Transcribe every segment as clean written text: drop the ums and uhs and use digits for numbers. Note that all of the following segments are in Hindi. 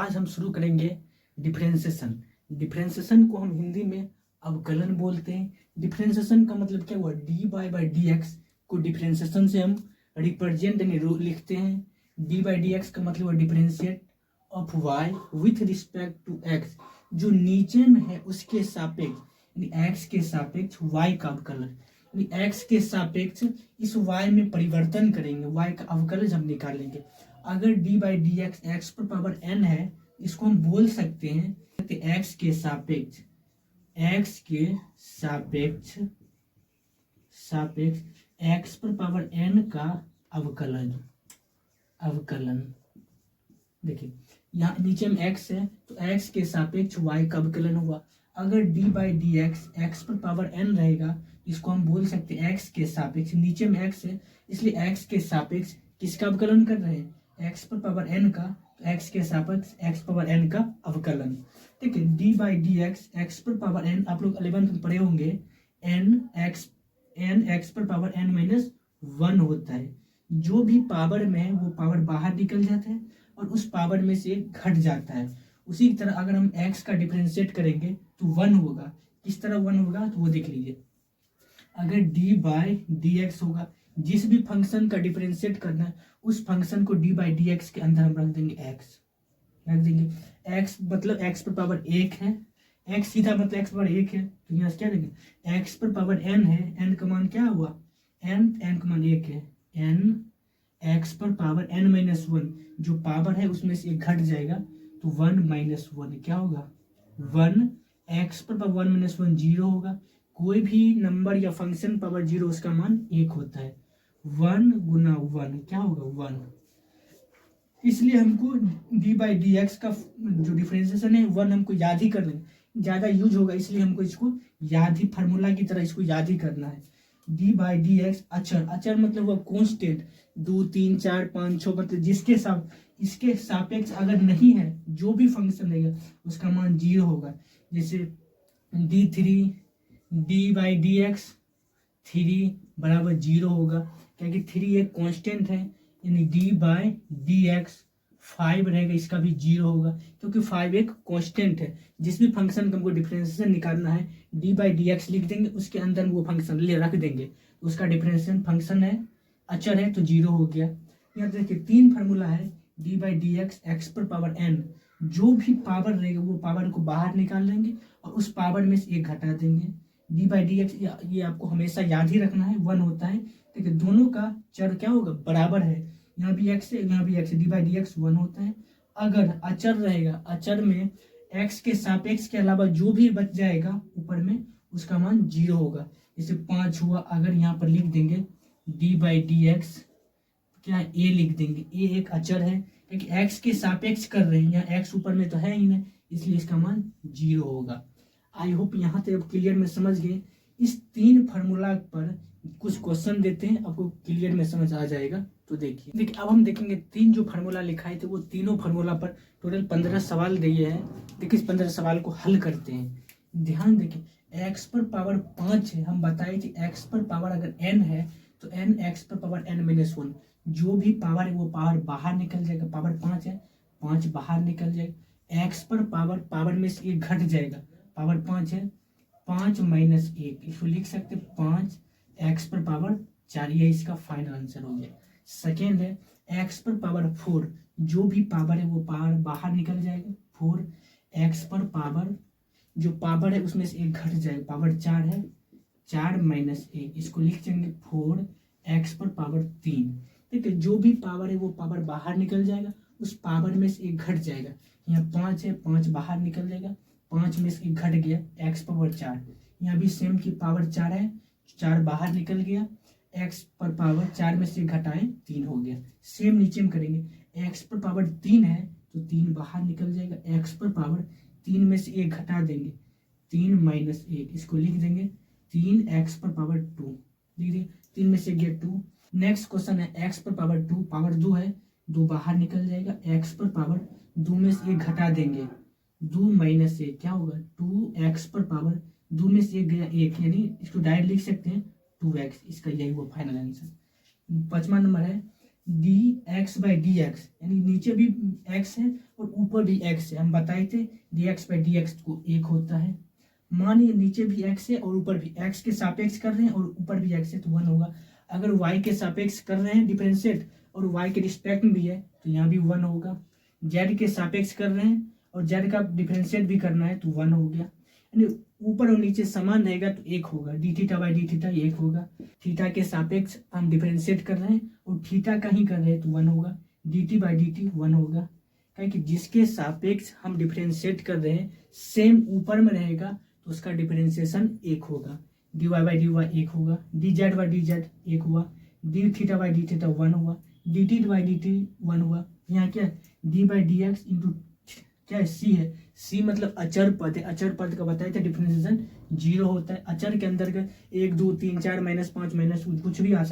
आज हम शुरू करेंगे डिफरेंशिएशन। डिफरेंशिएशन को हम हिंदी में अवकलन बोलते हैं। डिफरेंशिएशन का मतलब क्या हुआ, d y by d x को डिफरेंशिएशन से हम रिप्रेजेंट लिखते हैं। डी बाई डी एक्स का मतलब हुआ differentiate of y with respect to x, जो नीचे में है उसके सापेक्ष, यानी एक्स के सापेक्ष वाई का अवकलन, यानी एक्स के सापेक्ष इस वाई में परिवर्तन करेंगे, वाई का अवकलन हम निकालेंगे। अगर D by d x x पर पावर एन है, इसको हम बोल सकते हैं एक्स के सापेक्ष एक्स पर पावर एन का अवकलन। देखिए यहाँ नीचे में एक्स है तो एक्स के सापेक्ष वाई का अवकलन हुआ। अगर D by d x x पर पावर एन रहेगा, इसको हम बोल सकते हैं एक्स के सापेक्ष, नीचे में एक्स है इसलिए एक्स के सापेक्ष किसका अवकलन कर रहे हैं, एक्स पर पावर एन का, तो एक्स के सापेक्ष एक्स पावर एन का अवकलन। ठीक है, d by d x x पर पावर एन, आप लोग 11th में पढ़े होंगे, एन एक्स पर पावर एन माइनस 1 होता है। जो भी पावर में है वो पावर बाहर निकल जाता है और उस पावर में से घट जाता है। उसी तरह अगर हम x का डिफरेंशिएट करेंगे तो 1 होगा। किस तरह 1 होगा तो वो देख लीजिए। अगर d बाई डी एक्स होगा, जिस भी फंक्शन का डिफरेंशिएट करना है उस फंक्शन को d बाई डी एक्स के अंदर हम रख देंगे x मतलब x पर पावर 1 है, x सीधा मतलब x पर 1 है, तो यहाँ क्या देंगे x पर पावर n है, n का मान क्या हुआ n का मान 1 है, n x पर पावर n माइनस 1, जो पावर है उसमें से एक घट जाएगा तो 1 माइनस 1 क्या होगा 1, x पर पावर 1 माइनस 1 0 होगा। कोई भी नंबर या फंक्शन पावर 0 उसका मान 1 होता है। 1 गुना 1 क्या होगा 1, इसलिए हमको डी बाई डी एक्स का जो डिफरेंशिएशन है 1 हमको याद ही कर लेंगे, ज़्यादा यूज होगा इसलिए हमको इसको याद ही, फार्मूला की तरह इसको याद ही करना है। डी बाई डी एक्स अचर मतलब वो कॉन्स्टेंट 2 3 4 5 6 मतलब जिसके साथ इसके सापेक्ष अगर नहीं है, जो भी फंक्शन रहेगा उसका मान 0 होगा। जैसे डी बाई डी एक्स 3 बराबर 0 होगा, क्योंकि 3 एक कांस्टेंट है, यानी डी बाई डी एक्स 5 रहेगा, इसका भी 0 होगा क्योंकि 5 एक कांस्टेंट है। जिस भी फंक्शन का हमको डिफरेंशिएशन निकालना है डी बाई डी एक्स लिख देंगे, उसके अंदर वो फंक्शन ले रख देंगे, उसका डिफरेंशिएशन फंक्शन है अचर है तो 0 हो गया। यहाँ देखिए 3 फार्मूला है, d by d x x पर पावर एन, जो भी पावर रहेगा वो पावर को बाहर निकाल लेंगे और उस पावर में से एक घटा देंगे। डी बाई डी एक्स ये आपको हमेशा याद ही रखना है 1 होता है। देखिए दोनों का चर क्या होगा बराबर है, यहाँ भी x है यहाँ भी x है, डी बाई डी एक्स 1 होता है। अगर अचर रहेगा, अचर में x के सापेक्ष के अलावा जो भी बच जाएगा ऊपर में उसका मान 0 होगा। जैसे 5 हुआ, अगर यहाँ पर लिख देंगे डी बाई डी एक्स क्या a लिख देंगे, a एक अचर है क्योंकि x के सापेक्ष कर रहे हैं, यहाँ x ऊपर में तो है ही नहीं इसलिए इसका मान 0 होगा। आई होप यहाँ तक अब क्लियर में समझ गए। इस 3 फार्मूला पर कुछ क्वेश्चन देते हैं, आपको क्लियर में समझ आ जाएगा। तो देखिए अब हम देखेंगे 3 जो फार्मूला लिखाए थे वो तीनों फार्मूला पर टोटल 15 सवाल दिए हैं। देखिए इस 15 सवाल को हल करते हैं। ध्यान देखिए x पर पावर 5 है, हम बताए थे x पर पावर अगर n है तो n x पर पावर n माइनस 1, जो भी पावर है वो पावर बाहर निकल जाएगा। पावर 5 है, 5 बाहर निकल जाएगा। x पर पावर में से एक घट जाएगा, पावर 5 है 5 माइनस 1, इसको लिख सकते 5 x पर पावर 4, ये इसका फाइनल आंसर हो गया। सेकेंड है x पर पावर 4, जो भी पावर है वो पावर बाहर निकल जाएगा। 4 x पर पावर जो पावर है उसमें से एक घट जाएगा, पावर 4 है 4 माइनस 1, इसको लिख देंगे 4 x पर पावर 3। ठीक है, जो भी पावर है वो पावर बाहर निकल जाएगा, उस पावर में से एक घट जाएगा। यहाँ 5 है 5 बाहर निकल जाएगा, 5 में से एक घट गया x पावर 4। यहाँ भी सेम की पावर 4 है, 4 बाहर निकल गया, x पर पावर 4 में से घटाएं 3 हो गया। सेम नीचे में करेंगे, x पर पावर 3 है तो 3 बाहर निकल जाएगा, x पर पावर 3 में से एक घटा देंगे 3 माइनस 1, इसको लिख देंगे 3 x पर पावर 2, लिख देंगे 3 में से गया 2। नेक्स्ट क्वेश्चन है x पर पावर 2, पावर 2 है 2 बाहर निकल जाएगा, x पर पावर 2 में से एक घटा देंगे 2 माइनस 1 क्या होगा 2x पर पावर 2 में से एक गया 1, यानी इसको डायरेक्ट लिख सकते हैं 2x, इसका यही वो फाइनल आंसर। 5वां नंबर है D x by d x, यानी नीचे भी एक्स है और ऊपर भी एक्स है। हम बताए थे D x by d x को एक होता है। मानिए नीचे भी एक्स है और ऊपर भी एक्स के सापेक्ष कर रहे हैं और ऊपर भी एक्स है तो 1 होगा। अगर वाई के सापेक्ष कर रहे हैं डिफरेंशिएट और वाई के रिस्पेक्ट में भी है तो यहाँ भी 1 होगा। जेड के सापेक्ष कर रहे हैं और जेड का डिफरेंशिएट भी करना है तो 1 हो गया। यानी ऊपर और नीचे समान रहेगा तो 1 होगा। D theta by d theta 1 होगा। थीटा के सापेक्ष हम डिफरेंशिएट कर रहे हैं और थीटा का ही कर रहे हैं तो 1 होगा। D t by d t 1 होगा, क्योंकि जिसके सापेक्ष हम डिफरेंशिएट कर रहे हैं सेम ऊपर में रहेगा तो उसका डिफरेंशिएशन 1 होगा। D y by d y 1 होगा। D z by d z 1 हुआ। D theta by d theta 1 हुआ। D t by d t 1 हुआ। यहाँ क्या है d by d x into क्या है सी है। सी मतलब अचर पद है। अचर पद का बताया था डिफरेंशिएशन 0 होता है। अचर के अंदर 1 2 3 4 -5 कुछ भी आ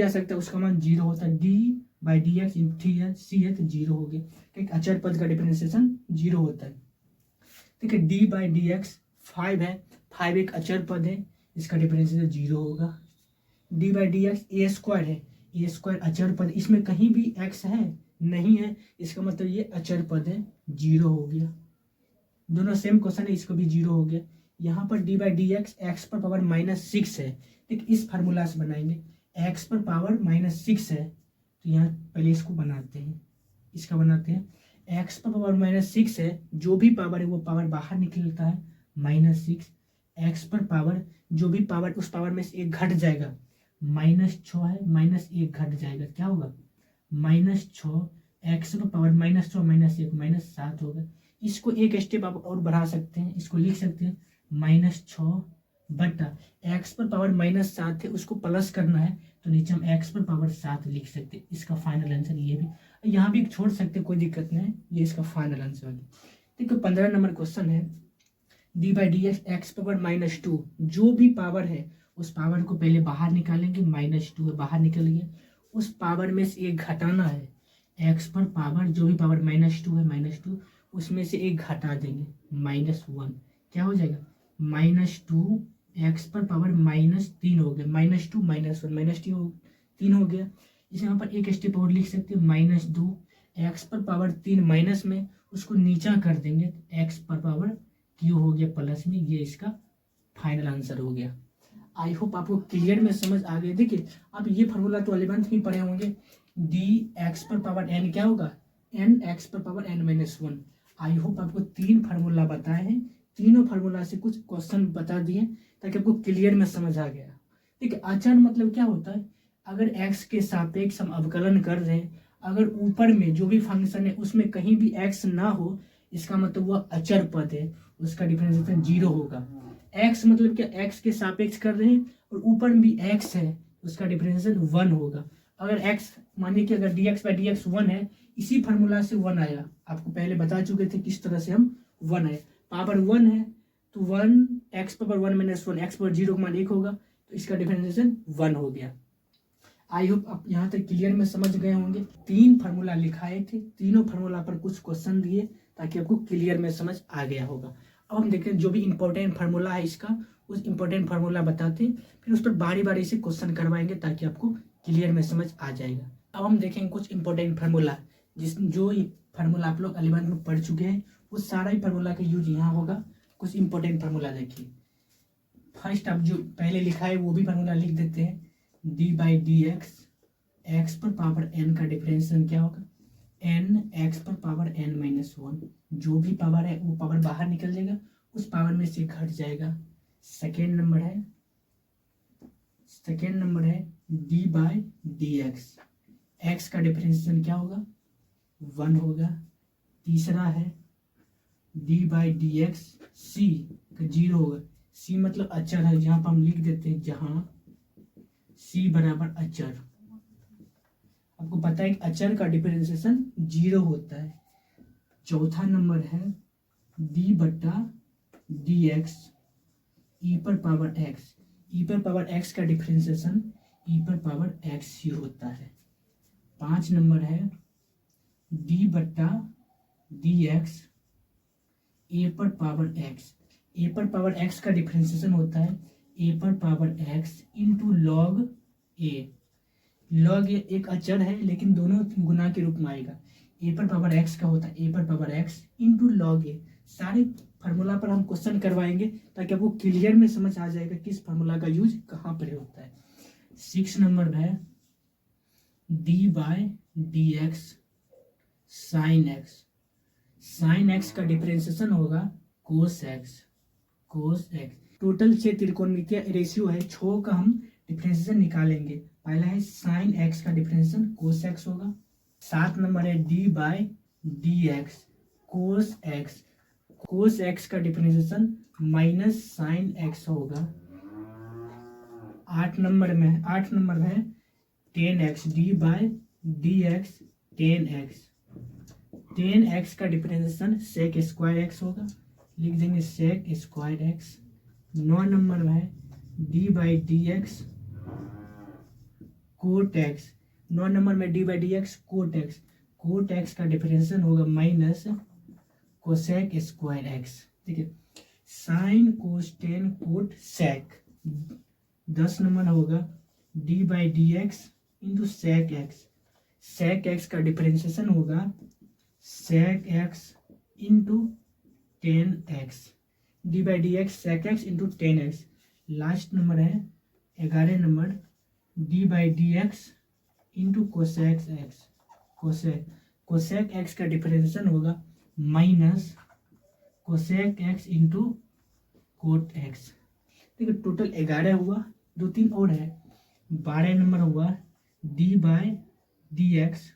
सकता है, उसका मान 0 होता है। D by d x into है सी है तो 0 हो गया, क्योंकि अचर पद का डिफरेंशिएशन 0 होता है। ठीक है, डी बाई डी एक्स 5 है। 5 एक अचर पद है, इसका डिफरेंशिएशन 0 होगा। D by d x A square है। ए स्क्वायर अचर पद, इसमें कहीं भी एक्स है नहीं है, इसका मतलब ये अचर पद है, 0 हो गया। दोनों सेम क्वेश्चन है, इसको भी 0 हो गया। यहाँ पर D by d x x पर पावर -6 है। ठीक, इस फार्मूला से बनाएंगे। एक्स पर पावर -6 है तो यहाँ पहले इसको बनाते हैं, इसका बनाते हैं। एक्स पर पावर -6 है, जो भी पावर है वो पावर बाहर निकलता है -6। एक्स पर पावर जो भी पावर उस पावर में से एक घट जाएगा। -6 है, -1 घट जाएगा, क्या होगा -6। एक्स पर पावर -6 -1 -7 होगा। इसको एक स्टेप आप और बढ़ा सकते हैं, इसको लिख सकते हैं -6 बटा एक्स पर पावर -7 है, उसको प्लस करना है तो नीचे हम एक्स पर पावर 7 लिख सकते हैं। इसका फाइनल आंसर ये भी, यहाँ भी छोड़ सकते, कोई दिक्कत नहीं है, ये इसका फाइनल आंसर है। देखो 15 नंबर क्वेश्चन है। D by d x x power -2, जो भी पावर है उस पावर को पहले बाहर निकालेंगे। -2 बाहर निकल गया, उस पावर में से एक घटाना है। एक्स पर पावर जो भी पावर -2 है -2, उसमें से एक घटा देंगे -1, क्या हो जाएगा -2। एक्स पर पावर -3 हो गया, -2 -1 -3 हो गया। इसे यहाँ पर एक स्टेप और लिख सकते हैं -2। एक्स पर पावर 3 माइनस में, उसको नीचा कर देंगे, एक्स पर पावर क्यू हो गया प्लस में। ये इसका फाइनल आंसर हो गया। आई होप आपको क्लियर में समझ आ गई। देखिए आप ये फार्मूला तो 11th में पढ़े होंगे। डी एक्स पर पावर एन क्या होगा, एन एक्स पर पावर n-1। आई होप आपको 3 फार्मूला बताए हैं, तीनों फार्मूला से कुछ क्वेश्चन बता दिए ताकि आपको क्लियर में समझ आ गया। देखिए अचर मतलब क्या होता है, अगर x के सापेक्ष हम अवकलन कर रहे हैं, अगर ऊपर में जो भी फंक्शन है उसमें कहीं भी x ना हो, इसका मतलब वह अचर पद है, उसका डिफरेंशिएशन 0 होगा। x मतलब क्या, x के सापेक्ष कर रहे हैं और ऊपर में भी x है, उसका डिफरेंशिएशन 1 होगा। अगर x मानिए कि अगर dx बाई dx 1 है, इसी फार्मूला से 1 आया, आपको पहले बता चुके थे किस तरह से हम 1 आए। पावर 1 है तो 1 x पावर 1 -1 x पावर 0 का मान 1 होगा, तो इसका डिफरेंशिएशन 1 हो गया। आई होप आप यहाँ तक क्लियर में समझ गए होंगे। 3 फार्मूला लिखाए थे, तीनों फार्मूला पर कुछ क्वेश्चन दिए ताकि आपको क्लियर में समझ आ गया होगा। अब हम देखते हैं जो भी इंपॉर्टेंट फार्मूला है इसका, उस इंपॉर्टेंट फार्मूला बताते हैं, फिर उस पर बारी बारी से क्वेश्चन करवाएंगे ताकि आपको क्लियर में समझ आ जाएगा। अब हम देखेंगे कुछ इंपॉर्टेंट फार्मूला, जो फार्मूला आप लोग 11th में पढ़ चुके हैं, उस सारा ही फार्मूला का यूज यहाँ होगा। कुछ इंपॉर्टेंट फार्मूला देखिए। फर्स्ट आप जो पहले लिखा है वो भी फार्मूला लिख देते हैं। D by d x, x पर पावर एन का डिफरेंशिएशन क्या होगा, एन एक्स पर पावर n-1। जो भी पावर है वो पावर बाहर निकल जाएगा, उस पावर में से घट जाएगा। सेकेंड नंबर है d by d x, x का डिफरेंशिएशन क्या होगा 1 होगा। तीसरा है डी बाई डी एक्स, सी का 0 होगा। सी मतलब अचर है, जहां पर हम लिख देते हैं जहां सी बराबर अचर। आपको पता है कि अचर का डिफरेंशिएशन 0 होता है। चौथा नंबर है डी बटा डी एक्स ई पर पावर एक्स, ई पर पावर एक्स का डिफरेंशिएशन ई पर पावर एक्स ही होता है। 5 नंबर है डी बटा डी एक्स ए पर पावर एक्स, ए पर पावर एक्स का डिफरेंशिएशन होता है ए पर पावर एक्स इंटू लॉग ए। लॉग एक अचर है लेकिन दोनों गुना के रूप में आएगा। ए पर पावर एक्स का होता है ए पर पावर एक्स इंटू लॉग ए। सारे फार्मूला पर हम क्वेश्चन करवाएंगे ताकि आपको क्लियर में समझ आ जाएगा किस फार्मूला का यूज कहाँ पर होता है। 6 नंबर है d by d x sine x. Sine x का डिफरेंशिएशन होगा cos x. Cos x total 6 त्रिकोणमितीय रेशियो है, 6 का हम डिफरेंशिएशन निकालेंगे। पहला है साइन एक्स का डिफरेंशिएशन कोस एक्स होगा। 7 नंबर है d by d x cos x. Cos x का डिफरेंशिएशन माइनस साइन एक्स होगा। 8 नंबर में है tan x d by d x tan x. Tan x का डिफरेंशिएशन सेक स्क्वायर एक्स होगा, लिख देंगे सेक स्क्वायर एक्स। 9 नंबर में है d by d x cot x. 9 number में d by d x cot x. Cot x का डिफरेंशिएशन होगा माइनस कोसेक स्क्वायर एक्स। ठीक है, sine cos tan cot sec. 10 number होगा d by d x into sec x. Sec x का डिफरेंशिएशन होगा sec x into tan x. D by d x sec x into tan x. Last number है 11 number D by d x into cosec x. Cosec x का डिफरेंशिएशन होगा minus cosec x into cot x. ठीक है, टोटल 11 हुआ, 2-3 और है। 12 नंबर हुआ d by d x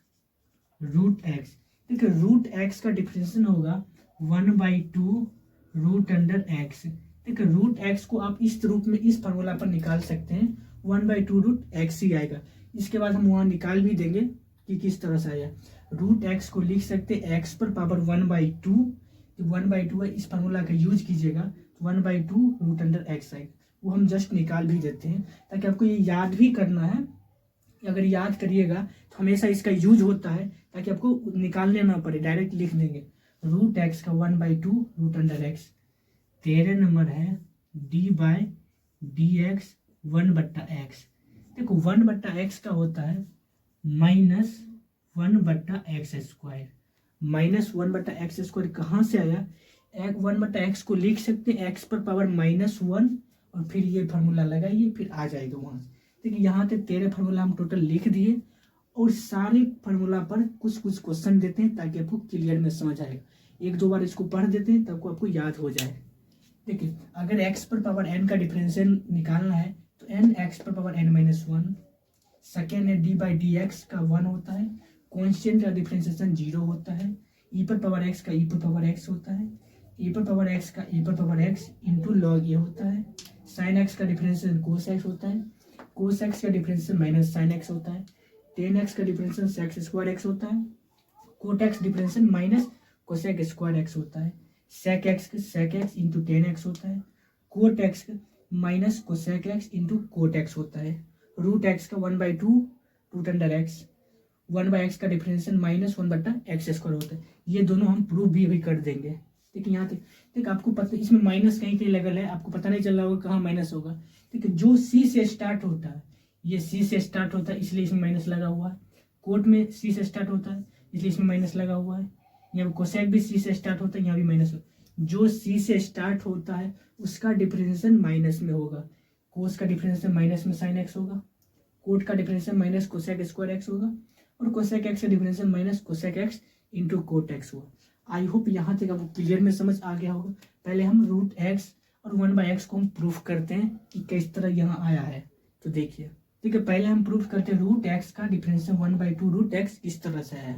root x. ठीक है, रूट एक्स का डिफरेंशिएशन होगा 1/2 रूट अंडर एक्स। ठीक है, रूट एक्स को आप इस रूप में इस फार्मूला पर निकाल सकते हैं, 1/2 रूट एक्स ही आएगा। इसके बाद हम वहाँ निकाल भी देंगे कि किस तरह से आया। रूट एक्स को लिख सकते हैं एक्स पर पावर 1/2। 1/2 है, इस फार्मूला का यूज कीजिएगा, 1/2 रूट अंडर एक्स आएगा। वो हम जस्ट निकाल भी देते हैं ताकि आपको ये याद भी करना है। अगर याद करिएगा तो हमेशा इसका यूज होता है ताकि आपको निकालने ना पड़े, डायरेक्ट लिख देंगे रूट एक्स का 1/2 रूट अंडर एक्स। 13 नंबर है d by d x 1/x। देखो 1/x का होता है minus 1/x square. Minus 1/x square कहाँ से आया? 1/x को लिख सकते हैं एक्स पर पावर -1 और फिर ये फार्मूला लगाइए, फिर आ जाएगा वहाँ से। देखिए यहाँ पे 13 फार्मूला हम टोटल लिख दिए और सारे फार्मूला पर कुछ कुछ क्वेश्चन देते हैं ताकि आपको क्लियर में समझ आएगा। 1-2 बार इसको पढ़ देते हैं तब आपको याद हो जाए। देखिए अगर x पर पावर n का डिफरेंशियल निकालना है तो n x पर पावर n-1। सेकेंड है डी बाई डी एक्स का 1 होता है। कॉन्स्टेंट का डिफरेंशिएशन 0 होता है। e पर पावर x का e पर पावर x होता है। e पर पावर x का e पर power x into log a होता है। साइन x का डिफरेंशिएशन कोस x होता है। कोस x का डिफरेंशिएशन माइनस साइन x होता है। टेन एक्स का डिफरेंशिएशन सेक स्क्वायर x होता है। Cot x differentiation minus cosec square x होता है। Sec x into tan x होता है। Cot x minus cosec x into cot x होता है। रूट एक्स का 1/2 रूट अंडर एक्स। 1/x का डिफरेंशिएशन माइनस 1/x स्क्वायर होता है। ये दोनों हम प्रूफ भी अभी कर देंगे। देखिए यहाँ तक आपको पता, इसमें माइनस कहीं कहीं लगल है, आपको पता नहीं चल रहा होगा कहाँ माइनस होगा। ठीक है, जो सी से स्टार्ट होता है, ये सी से स्टार्ट होता है इसलिए इसमें माइनस लगा हुआ है। कोट में सी से स्टार्ट होता है इसलिए इसमें माइनस लगा हुआ है। यहाँ पे कोसेक भी सी से स्टार्ट होता है, यहाँ भी माइनस होता है। जो सी से स्टार्ट होता है उसका डिफरेंशिएशन माइनस में होगा। कोस का डिफरेंशिएशन माइनस में साइन एक्स होगा। कोट का differentiation minus cosec square x होगा और कोसेक एक्स का differentiation minus cosec x into cot x होगा। आई होप यहाँ तक आपको क्लियर में समझ आ गया होगा। पहले हम रूट एक्स और 1/x को हम प्रूफ करते हैं कि किस तरह यहाँ आया है। तो देखिए, ठीक है, पहले हम प्रूफ करते हैं रूट एक्स का डिफरेंशिएशन 1/2 रूट एक्स किस तरह से है।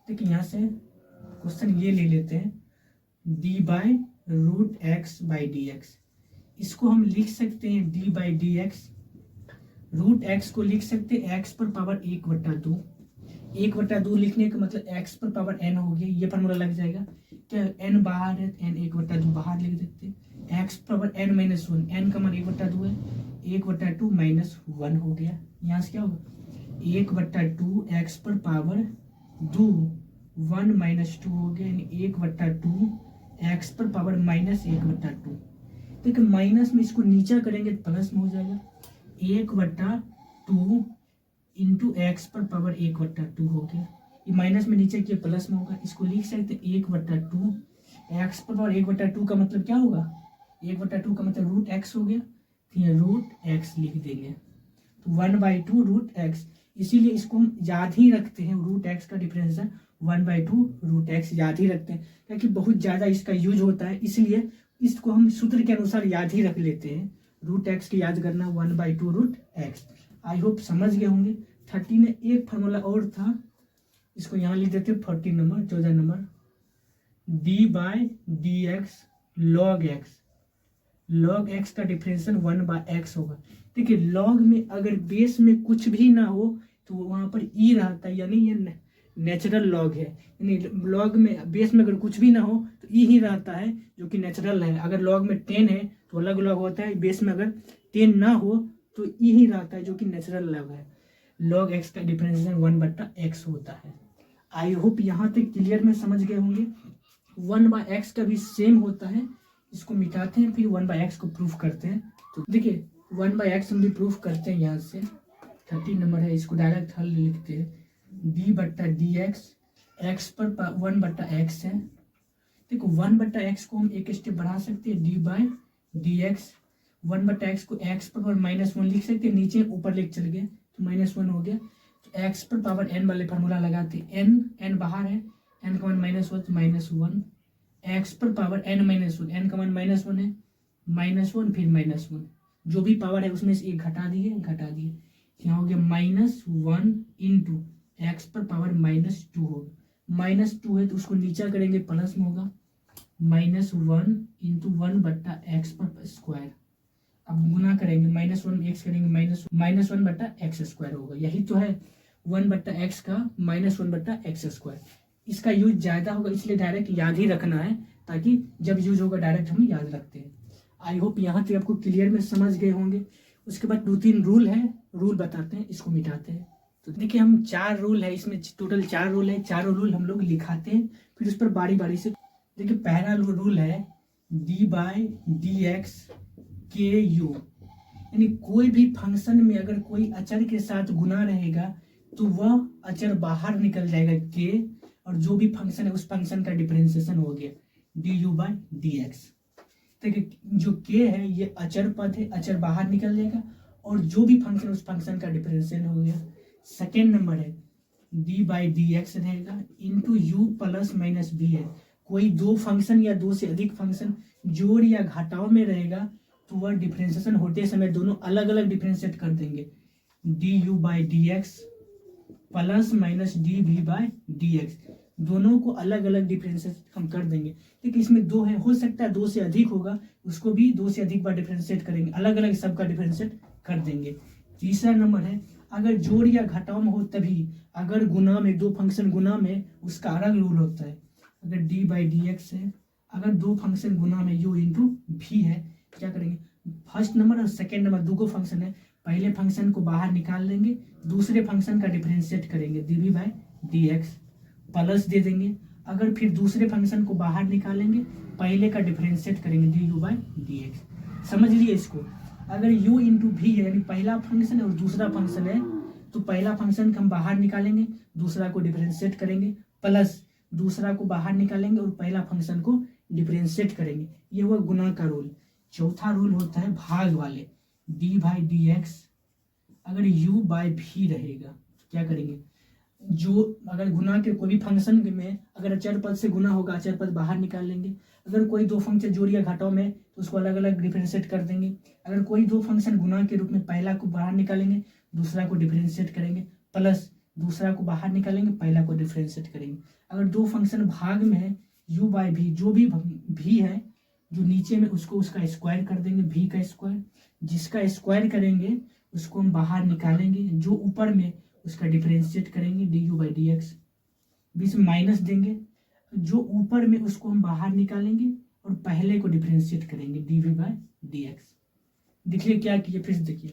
देखिए यहाँ से क्वेश्चन ये ले लेते हैं d by root x by d x. इसको हम लिख सकते हैं d by d x. Root x को लिख सकते हैं एक्स पर पावर 1/2। 1/2 लिखने का मतलब x पर पावर n हो गया, ये फार्मूला लग जाएगा। क्या n बाहर है, n 1/2 बाहर लिख देते हैं। x पावर n-1, n का मान 1/2 है, 1/2 -1 हो गया। यहाँ से क्या होगा 1/2 x पर पावर 2 1 -2 हो गया, यानी 1/2 x पर पावर -1/2। देखिए माइनस में इसको नीचा करेंगे तो प्लस में हो जाएगा। 1/2 इंटू एक्स पर पावर 1/2 हो गया। ये माइनस में नीचे किया प्लस में होगा, इसको लिख सकते 1/2। एक्स पर पावर 1/2 का मतलब क्या होगा, 1/2 का मतलब रूट एक्स हो गया, तो ये रूट एक्स लिख देंगे। तो 1/2 रूट एक्स, इसीलिए इसको हम याद ही रखते हैं, रूट एक्स का डिफरेंशिएशन 1/2 रूट एक्स याद ही रखते हैं, क्योंकि बहुत ज़्यादा इसका यूज होता है, इसलिए इसको हम सूत्र के अनुसार याद ही रख लेते हैं। रूट एक्स की याद करना 1/2 रूट एक्स। आई होप समझ गए होंगे। 30 में एक फार्मूला और था, इसको यहाँ लिख देते 14 number 14 number, d/dx log x। log x का डिफरेंशिएशन 1/x होगा। देखिए लॉग में अगर बेस में कुछ भी ना हो तो वहाँ पर ई रहता है, यानी ये नेचुरल लॉग है। यानी लॉग में बेस में अगर कुछ भी ना हो तो ई ही रहता है, जो कि नेचुरल है। अगर लॉग में 10 है तो अलग लॉग होता है, बेस में अगर 10 ना हो तो ई ही रहता है, जो कि नेचुरल लॉग है। log x का डिफरेंशिएशन 1/x होता है। आई होप यहाँ तक क्लियर में समझ गए होंगे। 1/x का भी सेम होता है, इसको मिटाते हैं फिर 1/x को प्रूफ करते हैं। तो देखिए 1/x हम भी प्रूफ करते हैं, यहाँ से 30 नंबर है, इसको डायरेक्ट हल लिखते हैं। d/dx x पर 1/x है। देखो 1/x को हम एक स्टेप बढ़ा सकते हैं, d/dx 1/x को x पर -1 लिख सकते हैं, नीचे ऊपर लेके चल गए तो -1 हो गया। तो x पर पावर n वाले फार्मूला लगाते हैं, n बाहर है, n का मान -1 तो -1, x पर पावर n-1, n का मान -1 है, -1 फिर -1, जो भी पावर है उसमें से एक घटा दिए, यहाँ हो गया -1 इंटू एक्स पर पावर -2 होगा। -2 है तो उसको नीचा करेंगे प्लस में होगा, -1 इंटू 1/x पर स्क्वायर। अब गुना करेंगे, -1 x करेंगे, -1/x² होगा। यही तो है 1/x का -1/x²। इसका यूज ज़्यादा होगा, इसलिए डायरेक्ट याद ही रखना है, ताकि जब यूज होगा डायरेक्ट हम याद रखते हैं। आई होप यहाँ तक आपको क्लियर में समझ गए होंगे। उसके बाद 2-3 रूल है, रूल बताते हैं, इसको मिटाते हैं। तो देखिए हम 4 रूल है, इसमें टोटल 4 रूल है, चारों रूल हम लोग लिखाते हैं, फिर उस पर बारी बारी से। देखिए पहला रूल है d/dx ku, यानी कोई भी फंक्शन में अगर कोई अचर के साथ गुना रहेगा तो वह अचर बाहर निकल जाएगा k, और जो भी फंक्शन है उस फंक्शन का डिफरेंशिएशन हो गया du/dx। देखिए जो k है ये अचर पद है, अचर बाहर निकल जाएगा, और जो भी फंक्शन उस फंक्शन का डिफरेंशियल हो गया। सेकेंड नंबर है d/dx रहेगा into u plus minus b है। कोई दो फंक्शन या दो से अधिक फंक्शन जोड़ या घटाव में रहेगा तो वह डिफरेंशिएशन होते समय दोनों अलग अलग डिफरेंशिएट कर देंगे, du/dx प्लस माइनस dv/dx, दोनों को अलग अलग डिफरेंशिएट हम कर देंगे। देखिए इसमें दो है, हो सकता है दो से अधिक होगा, उसको भी दो से अधिक बार डिफरेंशिएट करेंगे, अलग अलग सबका डिफरेंशिएट कर देंगे। तीसरा नंबर है अगर जोड़ या घटाव में हो तभी, अगर गुना में दो फंक्शन गुना में उसका अलग रूल होता है। अगर d/dx है, अगर दो फंक्शन गुना में u इंटू v है, क्या करेंगे, फर्स्ट नंबर और सेकेंड नंबर दो फंक्शन है, पहले फंक्शन को बाहर निकाल लेंगे, दूसरे फंक्शन का डिफरेंशिएट करेंगे dv/dx प्लस दे देंगे। अगर फिर दूसरे फंक्शन को बाहर निकालेंगे, पहले का डिफरेंशिएट करेंगे du/dx। समझ लिए इसको। अगर u इंटू v है, यानी पहला फंक्शन है और दूसरा फंक्शन है, तो पहला फंक्शन को हम बाहर निकालेंगे, दूसरा को डिफरेंशिएट करेंगे, प्लस दूसरा को बाहर निकालेंगे और पहला फंक्शन को डिफरेंशिएट करेंगे। ये हुआ गुना का रूल। चौथा रूल होता है भाग वाले, d/dx अगर u/v रहेगा तो क्या करेंगे, जो अगर गुना के कोई भी फंक्शन में अगर अचर पद से गुना होगा, अचर पद बाहर निकाल लेंगे। अगर कोई दो फंक्शन जोड़ या घटाव में तो उसको अलग अलग डिफरेंशिएट कर देंगे। अगर कोई दो फंक्शन गुना के रूप में पहला को बाहर निकालेंगे, दूसरा को डिफरेंशिएट करेंगे, प्लस दूसरा को बाहर निकालेंगे, पहला को डिफरेंशिएट करेंगे। अगर दो फंक्शन भाग में है u/v, जो भी v है जो नीचे में उसको उसका स्क्वायर कर देंगे, v का स्क्वायर, जिसका स्क्वायर करेंगे उसको हम बाहर निकालेंगे, जो ऊपर में उसका डिफरेंशिएट करेंगे du/dx, बीच में माइनस देंगे, जो ऊपर में उसको हम बाहर निकालेंगे और पहले को डिफरेंशिएट करेंगे dv/dx। देखिए क्या किए, फिर देखिए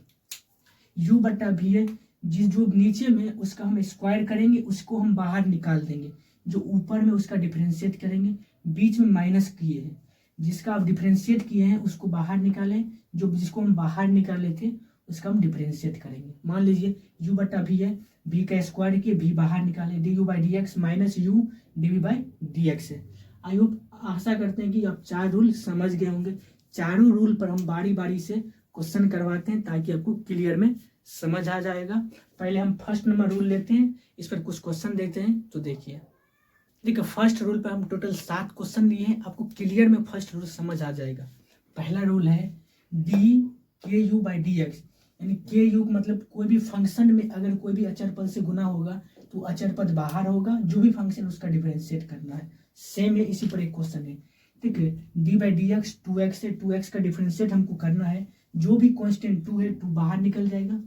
u/v है, जिस जो नीचे में उसका हम स्क्वायर करेंगे उसको हम बाहर निकाल देंगे, जो ऊपर में उसका डिफरेंशिएट करेंगे, बीच में माइनस किए हैं, जिसका आप डिफरेंशिएट किए हैं उसको बाहर निकालें, जो जिसको हम बाहर निकाले थे उसका हम डिफरेंशिएट करेंगे। मान लीजिए u बटा v है, v का स्क्वायर किए, v बाहर निकाले, d u by d x minus u d v by d x है। आई होप, आशा करते हैं कि आप 4 रूल समझ गए होंगे। चारों रूल पर हम बारी बारी से क्वेश्चन करवाते हैं ताकि आपको क्लियर में समझ आ जाएगा। पहले हम फर्स्ट नंबर रूल लेते हैं, इस पर कुछ क्वेश्चन देते हैं। तो देखिए फर्स्ट रूल पर हम टोटल 7 क्वेश्चन लिए हैं, आपको क्लियर में फर्स्ट रूल समझ आ जाएगा। पहला रूल है डी के यू बाई डी एक्स, यानी के यू मतलब कोई भी फंक्शन में अगर कोई भी अचर पद से गुना होगा तो अचर पद बाहर होगा, जो भी फंक्शन उसका डिफरेंशिएट करना है। सेम है, इसी पर एक क्वेश्चन है। ठीक है, d by d x 2x है, 2x का डिफरेंशिएट हमको करना है। जो भी कांस्टेंट 2 है 2 बाहर निकल जाएगा,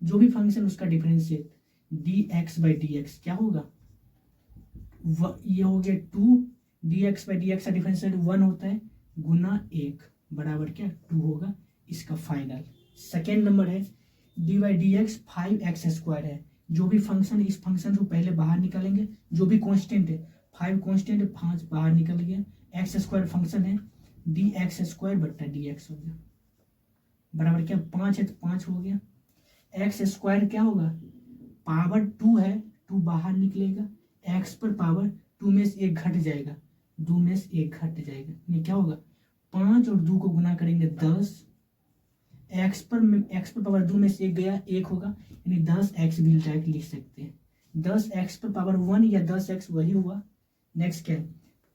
जो भी फंक्शन उसका differentiate D x by d x क्या होगा, ये हो गया 2, D x by d x का डिफरेंशिएट 1 होता है गुना 1 बराबर क्या 2 होगा, इसका फाइनल। सेकेंड नंबर है d by d x 5x square है, जो भी फंक्शन है इस फंक्शन को पहले बाहर निकालेंगे, जो भी कांस्टेंट है 5 कांस्टेंट है, 5 बाहर निकल गया, एक्स स्क्वायर फंक्शन है, डी एक्स स्क्वायर बट्टा डी एक्स हो गया बराबर क्या 5 है तो 5 हो गया। एक्स स्क्वायर क्या होगा, पावर 2 है, 2 बाहर निकलेगा, एक्स पर पावर 2 में से 1 घट जाएगा, 2 में से 1 घट जाएगा, यानी क्या होगा 5 और 2 को गुना करेंगे 10, एक्स पर पावर 2 में से 1 गया 1 होगा, यानी 10x भी डायरेक्ट लिख सकते हैं। 10x पर पावर 1 या 10x वही हुआ। नेक्स्ट क्या है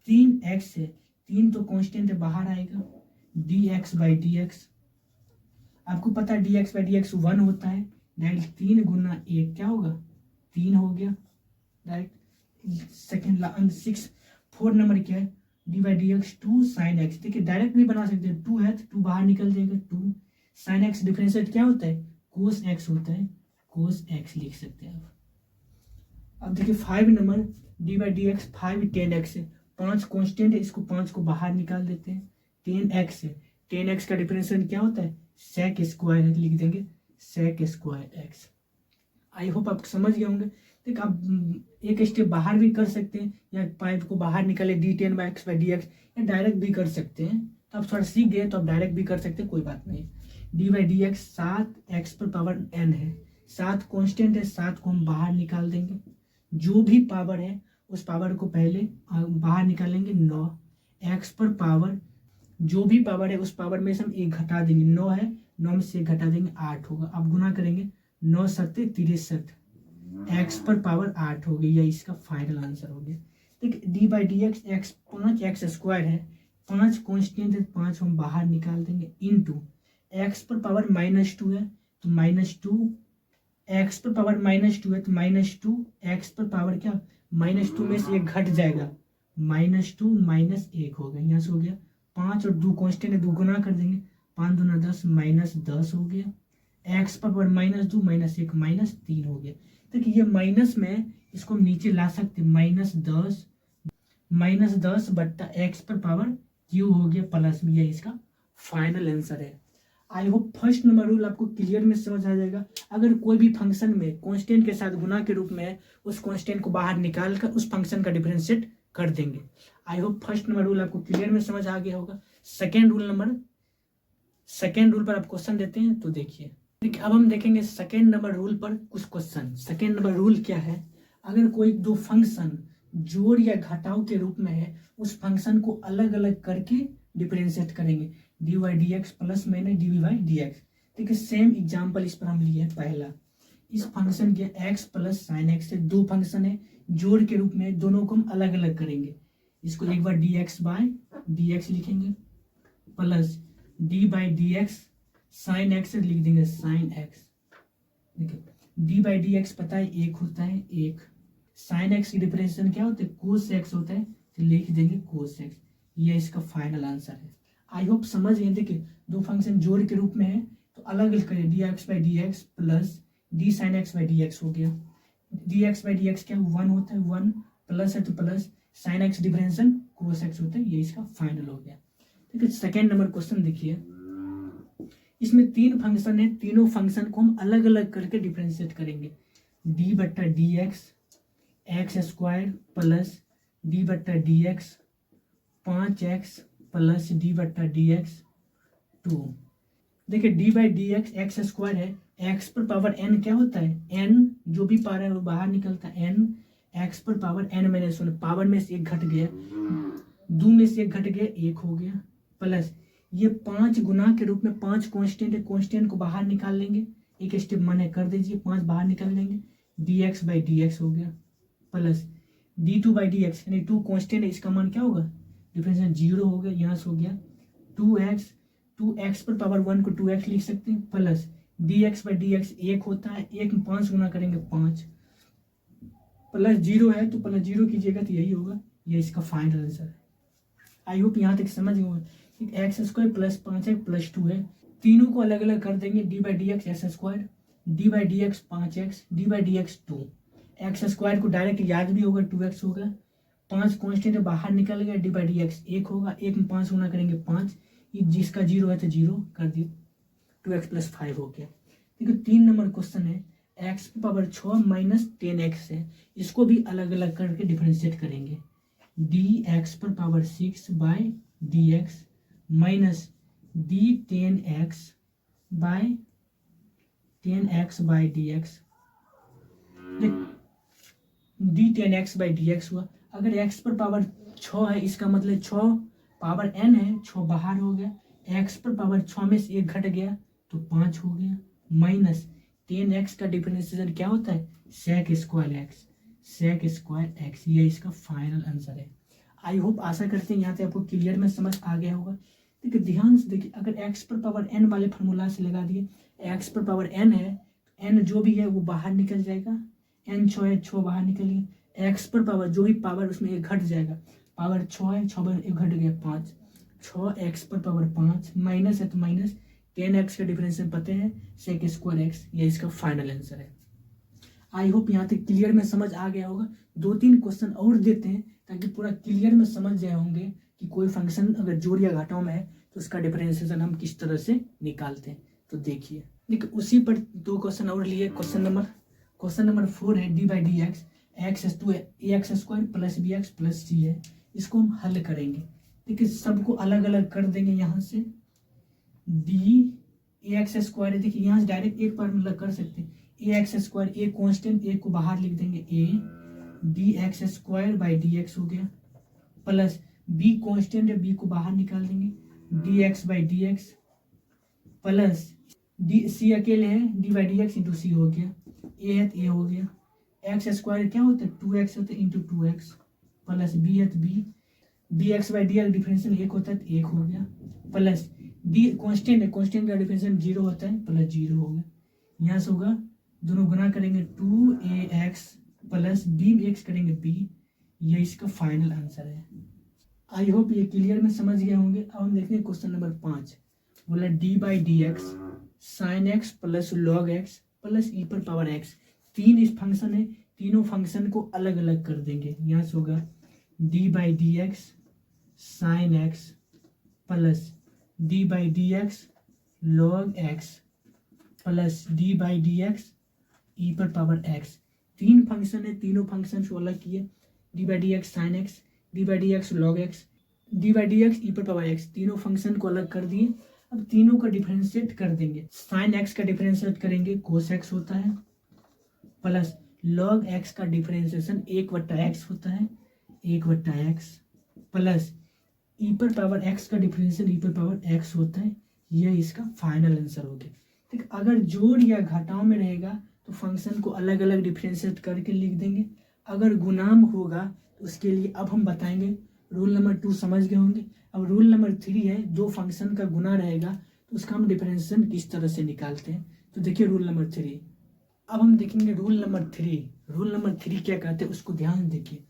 3x है, 3 तो कांस्टेंट है बाहर आएगा, dx बाई डी एक्स, आपको पता है dx बाई डी एक्स 1 होता है, डायरेक्ट 3 गुना 1 क्या होगा 3 हो गया डायरेक्ट। सेकेंड 6 4 नंबर क्या है d by d x 2 sign x, देखिए डायरेक्ट भी बना सकते हैं, 2 है तो 2 बाहर निकल जाएगा 2 साइन एक्स डिफरेंशिएट क्या होता है कोस एक्स होता है, कोस एक्स लिख सकते हैं आप। अब देखिए 5 number D by d x 5 10x है, 5 कांस्टेंट है, इसको 5 को बाहर निकाल देते हैं, 10x है, 10x का डिफरेंशिएट क्या होता है सेक स्क्वायर है, लिख देंगे sec square x. I hope आप समझ गए होंगे। देख आप एक स्टेप बाहर भी कर सकते हैं, या 5 को बाहर निकाले d10 by x by d x, या डायरेक्ट भी कर सकते हैं। तो आप थोड़ा सीख गए तो आप डायरेक्ट भी कर सकते हैं, कोई बात नहीं। D by d x 7x पर पावर n है, 7 कांस्टेंट है, 7 को हम बाहर निकाल देंगे, जो भी पावर है उस पावर को पहले बाहर निकालेंगे 9, x पर पावर जो भी पावर है उस पावर में से हम 1 घटा देंगे, 9 है 9 में से 1 घटा देंगे 8 होगा। अब गुना करेंगे 9 सत्ते 63, x पर पावर 8 हो गई, यह इसका फाइनल आंसर हो गया। ठीक, D by d x x 5x square है, 5 कांस्टेंट है, 5 हम बाहर निकाल देंगे इनटू एक्स पर पावर -2 है तो -2, एक्स पर पावर -2 है तो -2, एक्स पर पावर क्या -2 में से 1 घट जाएगा, -2 -1 होगा, यहाँ से हो गया 5 और 2 कांस्टेंट है 2 गुना कर देंगे, 5 दूना 10 -10 हो गया, एक्स पर पावर -2 -1 -3 हो गया। देखिए ये माइनस में इसको हम नीचे ला सकते -10 बट्टा एक्स पर पावर क्यू हो गया प्लस में, यह इसका फाइनल आंसर है। I hope first number rule आपको क्लियर में समझ आ जाएगा। अगर कोई भी फंक्शन में कांस्टेंट के साथ गुना के रूप में है, उस कांस्टेंट को बाहर निकाल कर उस फंक्शन का डिफरेंशिएट कर देंगे। I hope first number rule आपको क्लियर में समझ आ गया होगा। सेकेंड रूल पर आप क्वेश्चन देते हैं, तो देखिए अब हम देखेंगे सेकेंड नंबर रूल पर कुछ क्वेश्चन। सेकेंड नंबर रूल क्या है, अगर कोई दो फंक्शन जोड़ या घटाव के रूप में है, उस फंक्शन को अलग अलग करके डिफरेंशिएट करेंगे, d y d x plus मैंने d v y d x. देखिए सेम एग्जाम्पल इस पर हम लिए हैं। पहला इस फंक्शन के x प्लस साइन एक्स से दो फंक्शन है जोड़ के रूप में, दोनों को हम अलग अलग करेंगे। इसको एक बार d x by d x लिखेंगे plus d by d x sine x लिख देंगे साइन एक्स। देखिए डी बाई डी एक्स पता है 1 होता है, 1 साइन एक्स की डिफरेंशिएशन क्या होता है कोस एक्स होता है, तो लिख देंगे कोस एक्स। ये इसका फाइनल आंसर है। आई होप समझ गए। देखिए दो फंक्शन जोड़ के रूप में है तो अलग अलग करें, D x by d x plus D sine x by d x हो गया। D x by d x क्या 1 होता है, 1 प्लस है तो plus sine x differentiation cos x होता है, ये इसका फाइनल हो गया। ठीक है, सेकेंड नंबर क्वेश्चन देखिए, इसमें 3 फंक्शन है, तीनों फंक्शन को हम अलग अलग करके डिफरेंशिएट करेंगे। डी बट्टा d x x square plus d बट्टा d x 5x plus d बट्टा डी एक्स 2। देखिए d by d x x square है, एक्स पर पावर एन क्या होता है, एन जो भी पावर है वो बाहर निकलता है, एन एक्स पर power n minus one, power में से एक घट गया, दो में से एक घट गया, एक हो गया, प्लस ये 5 गुना के रूप में 5 कांस्टेंट है, कांस्टेंट को बाहर निकाल लेंगे, एक स्टेप मन है कर दीजिए, 5 बाहर निकाल लेंगे, D x by d x हो गया, plus D two by d x, यानी 2 कांस्टेंट है, इसका मान क्या होगा, डिफरेंशियल 0 हो गया, यहाँ से हो गया 2x पर पावर 1 को 2x लिख सकते हैं, plus D x by d x 1 होता है, 1 में 5 गुना करेंगे 5, प्लस 0 है तो प्लस 0 कीजिएगा तो यही होगा, ये इसका फाइनल आंसर है। आई होप यहाँ तक समझ गए। एक्स स्क्वायर प्लस 5 है प्लस 2 है, तीनों को अलग अलग कर देंगे, D by d x x square, D by d x 5x, D by d x 2, x square को डायरेक्ट याद भी होगा 2x होगा, 5 कॉन्स्टेंट बाहर निकल गया, डी बाई डी एक्स 1 होगा, 1 में 5 गुना करेंगे 5, जिसका 0 है तो 0 कर दिए, 2x प्लस 5 हो गया। देखो 3 नंबर क्वेश्चन है, x की पावर 6 माइनस 10x है, इसको भी अलग अलग करके डिफरेंशिएट करेंगे, dx पर power 6 by dx minus d10x by 10x by dx, d10x by dx हुआ। अगर x पर पावर 6 है, इसका मतलब 6 पावर n है, 6 बाहर हो गया, x पर पावर 6 में से 1 घट गया तो 5 हो गया, माइनस 10x का डिफरेंशिएशन क्या होता है, sec square x, sec square x, ये इसका फाइनल आंसर है। आई होप आशा करते हैं यहाँ से आपको क्लियर में समझ आ गया होगा। देखिए ध्यान से देखिए, अगर x पर पावर n वाले फार्मूला से लगा दिए, x पर पावर n है, n जो भी है वो बाहर निकल जाएगा, n 6 है 6 बाहर निकल गया, x पर पावर जो भी पावर उसमें एक घट जाएगा, पावर 6 है 6 बार एक घट गया 5, 6x पर पावर 5 माइनस है तो माइनस 10x का डिफरेंशियल पता है सेक स्क्वायर एक्स, ये इसका फाइनल आंसर है। आई होप यहाँ तक क्लियर में समझ आ गया होगा। 2-3 क्वेश्चन और देते हैं ताकि पूरा क्लियर में समझ जाए होंगे कि कोई फंक्शन अगर जोड़ या घटाव में है तो उसका डिफरेंशिएशन हम किस तरह से निकालते हैं। तो देखिए उसी पर 2 क्वेश्चन और लिए। क्वेश्चन नंबर 4 है d by d x x to a x square plus b x plus c है, इसको हम हल करेंगे। देखिए सबको अलग अलग कर देंगे, यहाँ से डी ए एक्स स्क्वायर है, देखिए यहाँ से डायरेक्ट एक बार मतलब कर सकते हैं, a x square, a constant, a को बाहर लिख देंगे, a d x square by d x हो गया, प्लस बी कॉन्स्टेंट है, बी को बाहर निकाल देंगे, d x by d x, plus d c अकेले है, d by d x into c हो गया, ए है तो ए हो गया, एक्स स्क्वायर क्या होता है 2x होता है इंटू 2x, प्लस बी है तो b, d x by d x differential 1 होता है तो 1 हो गया, प्लस डी कॉन्स्टेंट है, कॉन्स्टेंट का डिफरेंशियल 0 होता है प्लस 0 हो गया, यहाँ से होगा दोनों गुना करेंगे 2ax प्लस बी एक्स करेंगे b, ये इसका फाइनल आंसर है। आई होप ये क्लियर में समझ गए होंगे। अब हम देखते हैं क्वेश्चन नंबर 5, बोला d by d x sine x plus log x plus e पर पावर एक्स, 3 इस फंक्शन है, तीनों फंक्शन को अलग अलग कर देंगे, यहाँ से होगा d by d x sine x plus d by d x log x plus d by d x e पर पावर एक्स। 3 फंक्शन है, तीनों फंक्शन को अलग किए, d by d x sine x, d by d x log x, d by d x e पर पावर एक्स, तीनों फंक्शन को अलग कर दिए। अब तीनों का डिफरेंशिएट कर देंगे, साइन एक्स का डिफरेंशिएट करेंगे कोस एक्स होता है, प्लस लॉग एक्स का डिफरेंशिएशन 1/x होता है 1/x, प्लस ई पर पावर एक्स का डिफरेंशियल ई पर पावर एक्स होता है, यह इसका फाइनल आंसर हो गया। ठीक, अगर जोड़ या घटाव में रहेगा तो फंक्शन को अलग अलग डिफरेंशिएट करके लिख देंगे, अगर गुणाम होगा तो उसके लिए अब हम बताएंगे। रूल नंबर 2 समझ गए होंगे। अब रूल नंबर 3 है, 2 फंक्शन का गुना रहेगा तो उसका हम डिफरेंशिएशन किस तरह से निकालते हैं। तो देखिए रूल नंबर 3, अब हम देखेंगे रूल नंबर 3। रूल नंबर 3 क्या कहते हैं उसको ध्यान देखिए।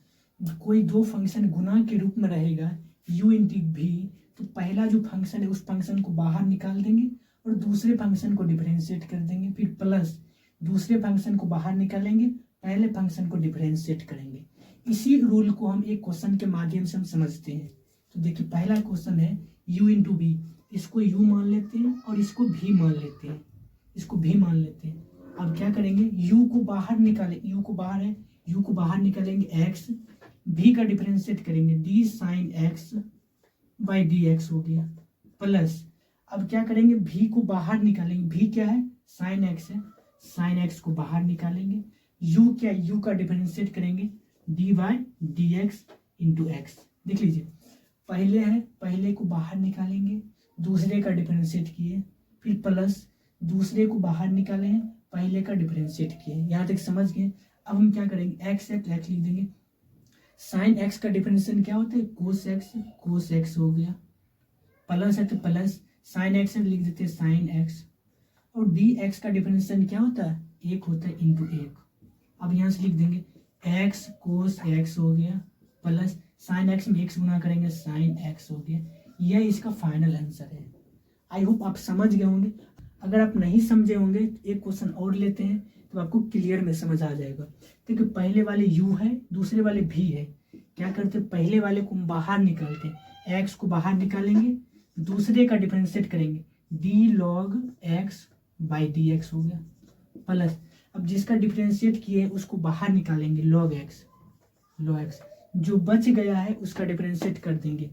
कोई 2 फंक्शन गुना के रूप में रहेगा u इंटू भी, तो पहला जो फंक्शन है उस फंक्शन को बाहर निकाल देंगे और दूसरे फंक्शन को डिफरेंशिएट कर देंगे, फिर प्लस दूसरे फंक्शन को बाहर निकालेंगे, पहले फंक्शन को डिफरेंशिएट करेंगे। इसी रूल को हम एक क्वेश्चन के माध्यम से हम समझते हैं। तो देखिए पहला क्वेश्चन है u इंटू बी, इसको u मान लेते हैं और इसको भी मान लेते हैं, इसको भी मान लेते हैं। अब क्या करेंगे, u को बाहर निकालें, u को बाहर है, u को बाहर निकालेंगे x, भी का डिफरेंशिएट करेंगे d sine x by d x हो गया, प्लस अब क्या करेंगे, भी को बाहर निकालेंगे, भी क्या है साइन एक्स है, साइन एक्स को बाहर निकालेंगे, यू क्या है, यू का डिफरेंशिएट करेंगे D by d x into x. देख लीजिए, पहले है, पहले को बाहर निकालेंगे, दूसरे का डिफरेंशिएट किए, फिर प्लस दूसरे को बाहर निकाले हैं, पहले का डिफरेंशिएट किए। यहाँ तक समझ गए। अब हम क्या करेंगे, एक्स है तो एक्स लिख देंगे, साइन एक्स का डिफरेंशिएशन क्या होता है कोस एक्स, कोस एक्स हो गया, प्लस है तो प्लस, साइन एक्स है लिख देते हैं साइन एक्स, और डी एक्स का डिफरेंशिएशन क्या होता है एक होता है इंटू एक। अब यहाँ से लिख देंगे एक्स कोस एक्स हो गया, प्लस साइन एक्स में एक्स गुना करेंगे साइन एक्स हो गया। यह इसका फाइनल आंसर है। आई होप आप समझ गए होंगे। अगर आप नहीं समझे होंगे तो एक क्वेश्चन और लेते हैं तो आपको क्लियर में समझ आ जाएगा। क्योंकि पहले वाले u है, दूसरे वाले भी है। क्या करते हैं, पहले वाले को हम बाहर निकालते हैं, एक्स को बाहर निकालेंगे, दूसरे का डिफरेंशिएट करेंगे, D log x by d x हो गया, प्लस अब जिसका डिफरेंशिएट किए उसको बाहर निकालेंगे लॉग एक्स, लॉग एक्स जो बच गया है उसका डिफरेंशिएट कर देंगे,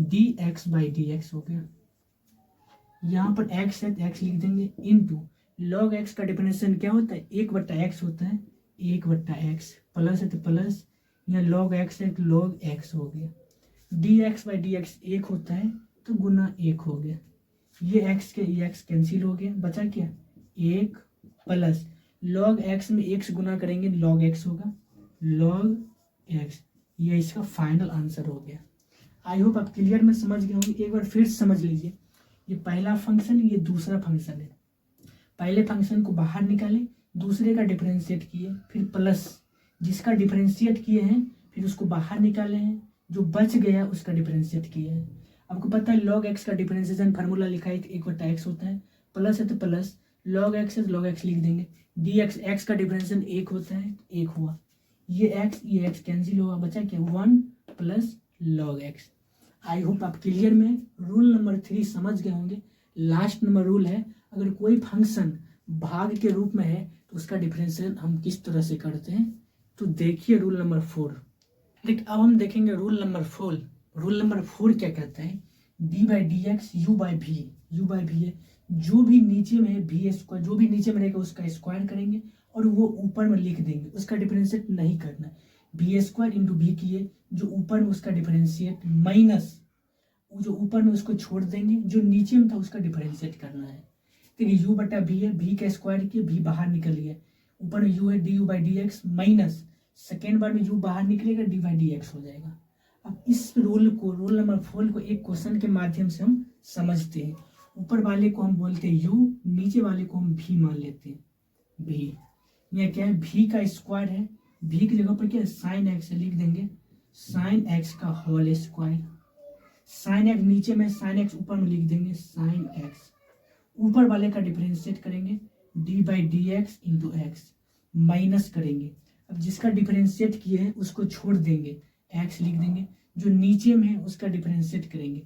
d x by d x हो गया। यहाँ पर x है तो x लिख देंगे इनटू लॉग x का डिफरेंशिएशन क्या होता है एक बट्टा एक्स होता है, एक बट्टा एक्स, प्लस है तो प्लस, यहाँ लॉग x है तो लॉग x हो गया, D x by d x एक होता है तो गुना एक हो गया, ये x के ये x कैंसिल हो गया, बचा क्या एक, प्लस लॉग x में x गुना करेंगे लॉग x होगा, लॉग x, ये इसका फाइनल आंसर हो गया। आई होप आप क्लियर में समझ गए होंगे। एक बार फिर समझ लीजिए, ये पहला फंक्शन, ये दूसरा फंक्शन है। पहले फंक्शन को बाहर निकाले, दूसरे का डिफरेंशिएट किए, फिर प्लस जिसका डिफरेंशिएट किए हैं फिर उसको बाहर निकाले हैं, जो बच गया उसका डिफरेंशिएट किए हैं। आपको पता है लॉग एक्स का डिफरेंशिएशन फार्मूला लिखा है एक बट्टा एक्स होता है, प्लस है तो प्लस, लॉग एक्स है तो लॉग एक्स लिख देंगे, डी एक्स, एक्स का डिफरेंशिएशन एक होता है एक हुआ, ये एक्स कैंसिल हुआ, बचा क्या one plus log x. I hope आप क्लियर में रूल नंबर 3 समझ गए होंगे। लास्ट नंबर रूल है, अगर कोई फंक्शन भाग के रूप में है तो उसका डिफरेंशिएशन हम किस तरह से करते हैं। तो देखिए रूल नंबर 4। अब हम देखेंगे रूल नंबर 4। रूल नंबर 4 क्या कहता है, d by d x you by भी, यू बाई भी है, जो भी नीचे में है भी स्क्वायर, जो भी नीचे में रहेगा उसका स्क्वायर करेंगे और वो ऊपर में लिख देंगे, उसका डिफरेंशिएट नहीं करना है। बी स्क्वायर इंटू भी किए, जो ऊपर में उसका डिफरेंशिएट माइनस जो ऊपर में उसको छोड़ देंगे, जो नीचे में था उसका डिफरेंशिएट करना है। देखिए यू बटा भी है, भी का स्क्वायर किए, भी बाहर निकल गया, ऊपर में यू है d u by d x minus second बार में यू बाहर निकलेगा डी बाई डी एक्स हो जाएगा। अब इस रूल को, रूल नंबर 4 को एक क्वेश्चन के माध्यम से हम समझते हैं। ऊपर वाले को हम बोलते हैं यू, नीचे वाले को हम भी मान लेते हैं भी। यह क्या है, भी का स्क्वायर है, भी की जगह पर क्या साइन एक्स लिख देंगे, साइन एक्स का होल स्क्वायर, साइन एक्स नीचे में, साइन एक्स ऊपर में लिख देंगे साइन एक्स, ऊपर वाले का डिफरेंशिएट करेंगे D by d x into x, minus करेंगे, अब जिसका डिफरेंशिएट किए हैं उसको छोड़ देंगे, एक्स लिख देंगे, जो नीचे में है उसका डिफरेंशिएट करेंगे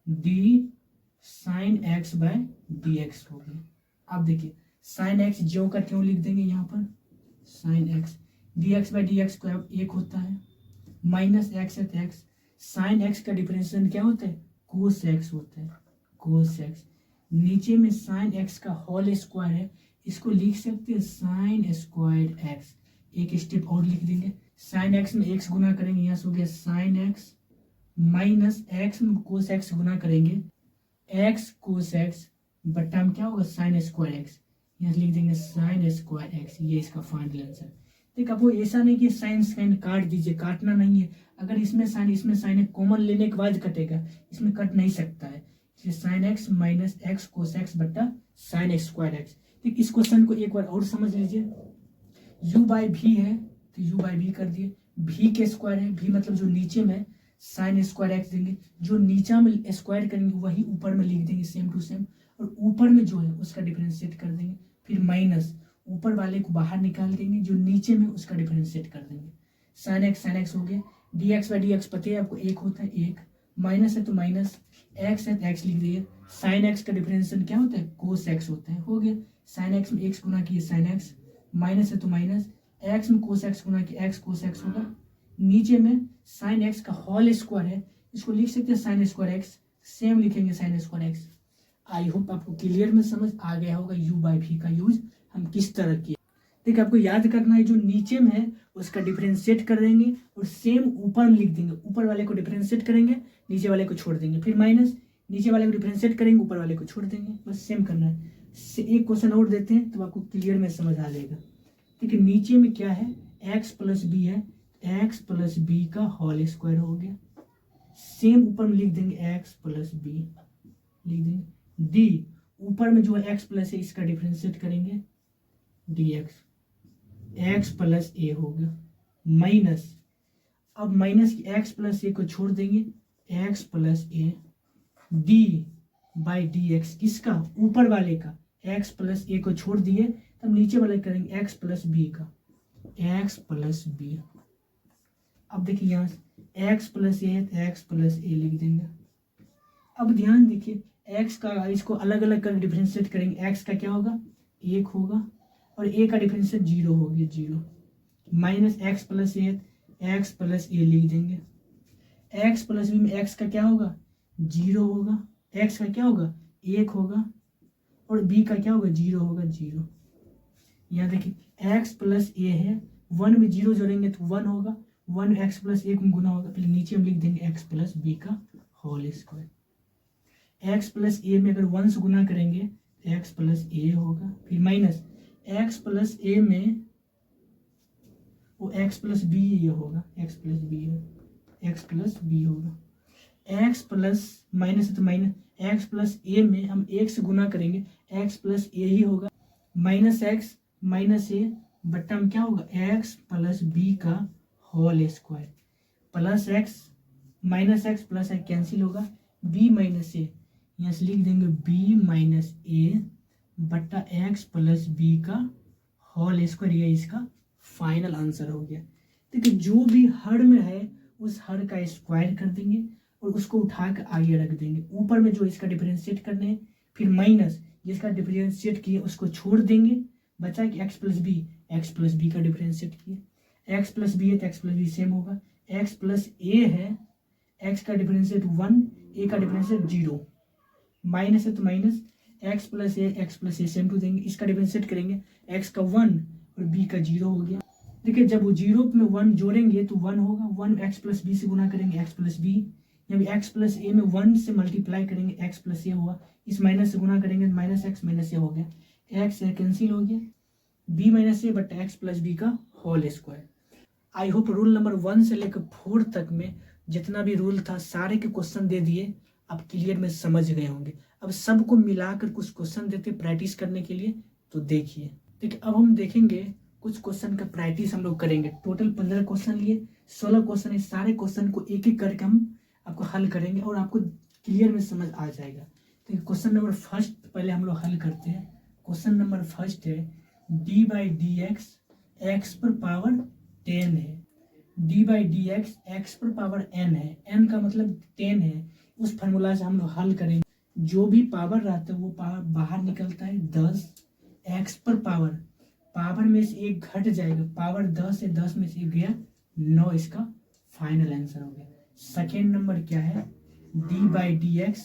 d sine x by d x हो गया। अब देखिए साइन एक्स जो का त्यों लिख देंगे, यहाँ पर sign x, D x by d x को एक होता है, माइनस एक्स है तो एक्स, साइन एक्स का डिफरेंशिएशन क्या होता है कोस एक्स होता है, कोस एक्स, नीचे में साइन एक्स का होल स्क्वायर है, इसको लिख सकते हैं साइन स्क्वायर एक्स। एक स्टेप और लिख देंगे, साइन एक्स में एक्स गुना करेंगे, यहाँ से हो गया साइन एक्स, माइनस एक्स में कोस एक्स गुना करेंगे एक्स कोस एक्स, बट्टा में क्या होगा साइन स्क्वायर एक्स, यहाँ लिख देंगे साइन स्क्वायर एक्स। ये इसका फाइनल आंसर। देख आपको ऐसा नहीं कि साइन साइन काट दीजिए, काटना नहीं है। अगर इसमें साइन है, कॉमन लेने के बाद कटेगा, इसमें कट नहीं सकता है, इसलिए sine x minus x cos x बट्टा साइन एक्स स्क्वायर एक्स। ठीक, इस क्वेश्चन को एक बार और समझ लीजिए। यू बाई भी है तो यू बाई भी कर दिए, भी के स्क्वायर है, भी मतलब जो नीचे में साइन स्क्वायर एक्स देंगे, जो नीचा में स्क्वायर करेंगे वही ऊपर में लिख देंगे सेम टू सेम, और ऊपर में जो है उसका डिफरेंशिएट कर देंगे, फिर माइनस ऊपर वाले को बाहर निकाल देंगे, जो नीचे में उसका डिफरेंशिएट कर देंगे, साइन एक्स हो गया, D x by d x पता है आपको एक होता है एक, माइनस है तो माइनस, एक्स है तो एक्स लिख दिए, साइन एक्स का डिफरेंशिएशन क्या होता है कोस एक्स होता है, हो गया साइन एक्स में एक्स गुना किए साइन एक्स, माइनस है तो माइनस, एक्स में कोस एक्स गुना किए एक्स कोस एक्स होगा, नीचे में साइन एक्स का होल स्क्वायर है, इसको लिख सकते हैं साइन स्क्वायर एक्स, सेम लिखेंगे sine square x. I hope आपको क्लियर में समझ आ गया होगा u बाई v का यूज हम किस तरह किए। देखिए आपको याद करना है जो नीचे में है उसका डिफरेंशिएट कर देंगे और सेम ऊपर में लिख देंगे, ऊपर वाले को डिफरेंशिएट करेंगे नीचे वाले को छोड़ देंगे, फिर माइनस नीचे वाले को डिफरेंशिएट करेंगे ऊपर वाले को छोड़ देंगे, बस सेम करना है। एक क्वेश्चन और देते हैं तो आपको क्लियर में समझ आ जाएगा। देखिए नीचे में क्या है x प्लस बी है, x प्लस बी का होल स्क्वायर हो गया, सेम ऊपर में लिख देंगे x प्लस बी लिख देंगे, डी ऊपर में जो है x प्लस है इसका डिफरेंशिएट करेंगे dx, x प्लस ए हो गया माइनस, अब माइनस x प्लस ए को छोड़ देंगे x plus A D by d x, किसका ऊपर वाले का, x प्लस ए को छोड़ दिए तब नीचे वाले करेंगे x प्लस बी का, x प्लस बी। अब देखिए यहाँ से x प्लस ए है तो x प्लस ए लिख देंगे। अब ध्यान देखिए x का इसको अलग अलग कर डिफरेंशिएट करेंगे, x का क्या होगा 1 होगा और a का डिफरेंशिएट 0 हो गया 0, माइनस x प्लस ए x प्लस ए लिख देंगे, x प्लस बी में x का क्या होगा 0 होगा, x का क्या होगा 1 होगा और b का क्या होगा 0 होगा 0। यहाँ देखिए x प्लस ए है 1 में 0 जोड़ेंगे तो 1 होगा, 1 x प्लस 1 में गुना होगा, फिर नीचे हम लिख देंगे x प्लस बी का होल स्क्वायर। x प्लस ए में अगर 1 से गुना करेंगे तो x प्लस ए होगा, फिर माइनस x प्लस ए में वो x प्लस बी ये होगा, x प्लस बी है x प्लस बी होगा, x प्लस माइनस है तो माइनस x प्लस ए में हम 1 से गुना करेंगे x प्लस ए ही होगा, माइनस x माइनस ए बट्टा में क्या होगा x प्लस बी का whole square, plus x minus x plus x cancel होगा, b माइनस ए यहाँ से लिख देंगे b माइनस ए बट्टा x प्लस बी का होल स्क्वायर, ये इसका फाइनल आंसर हो गया। देखिए जो भी हर में है उस हर का स्क्वायर कर देंगे और उसको उठा कर आगे रख देंगे, ऊपर में जो इसका डिफरेंशिएट करने हैं, फिर माइनस जिसका डिफरेंशिएट किए उसको छोड़ देंगे, बचा कि x प्लस बी का डिफरेंशिएट किए, x प्लस बी है तो x प्लस बी सेम होगा, x प्लस ए है x का डिफरेंशिएट 1 a का डिफरेंशिएट 0, माइनस है तो minus x plus a same टू देंगे, इसका डिफरेंशिएट करेंगे x का 1 और b का 0 हो गया। देखिए जब वो 0 में 1 जोड़ेंगे तो 1 होगा, 1 x प्लस बी से गुना करेंगे x प्लस बी, जब x प्लस ए में 1 से मल्टीप्लाई करेंगे x प्लस ए हुआ, इस माइनस से गुना करेंगे माइनस एक्स माइनस ए हो गया, x कैंसिल हो गया, b minus a but x plus b का whole square. I hope rule number 1 से लेकर 4 तक में जितना भी रूल था सारे के क्वेश्चन दे दिए, आप क्लियर में समझ गए होंगे। अब सबको मिलाकर कुछ क्वेश्चन देते प्रैक्टिस करने के लिए, तो देखिए अब हम देखेंगे कुछ क्वेश्चन का प्रैक्टिस हम लोग करेंगे। टोटल 15 क्वेश्चन लिए 16 क्वेश्चन है, सारे क्वेश्चन को एक एक करके हम आपको हल करेंगे और आपको क्लियर में समझ आ जाएगा। तो क्वेश्चन नंबर फर्स्ट पहले हम लोग हल करते हैं। क्वेश्चन नंबर फर्स्ट है d by d x x पर पावर 10 है, d by d x x पर पावर n है, n का मतलब 10 है, उस फार्मूला से हम लोग हल करेंगे। जो भी पावर रहता है वो पावर बाहर निकलता है 10, x पर पावर में से एक घट जाएगा, पावर 10 है 10 में से एक गया 9, इसका फाइनल आंसर हो गया। सेकेंड नंबर क्या है d by d x,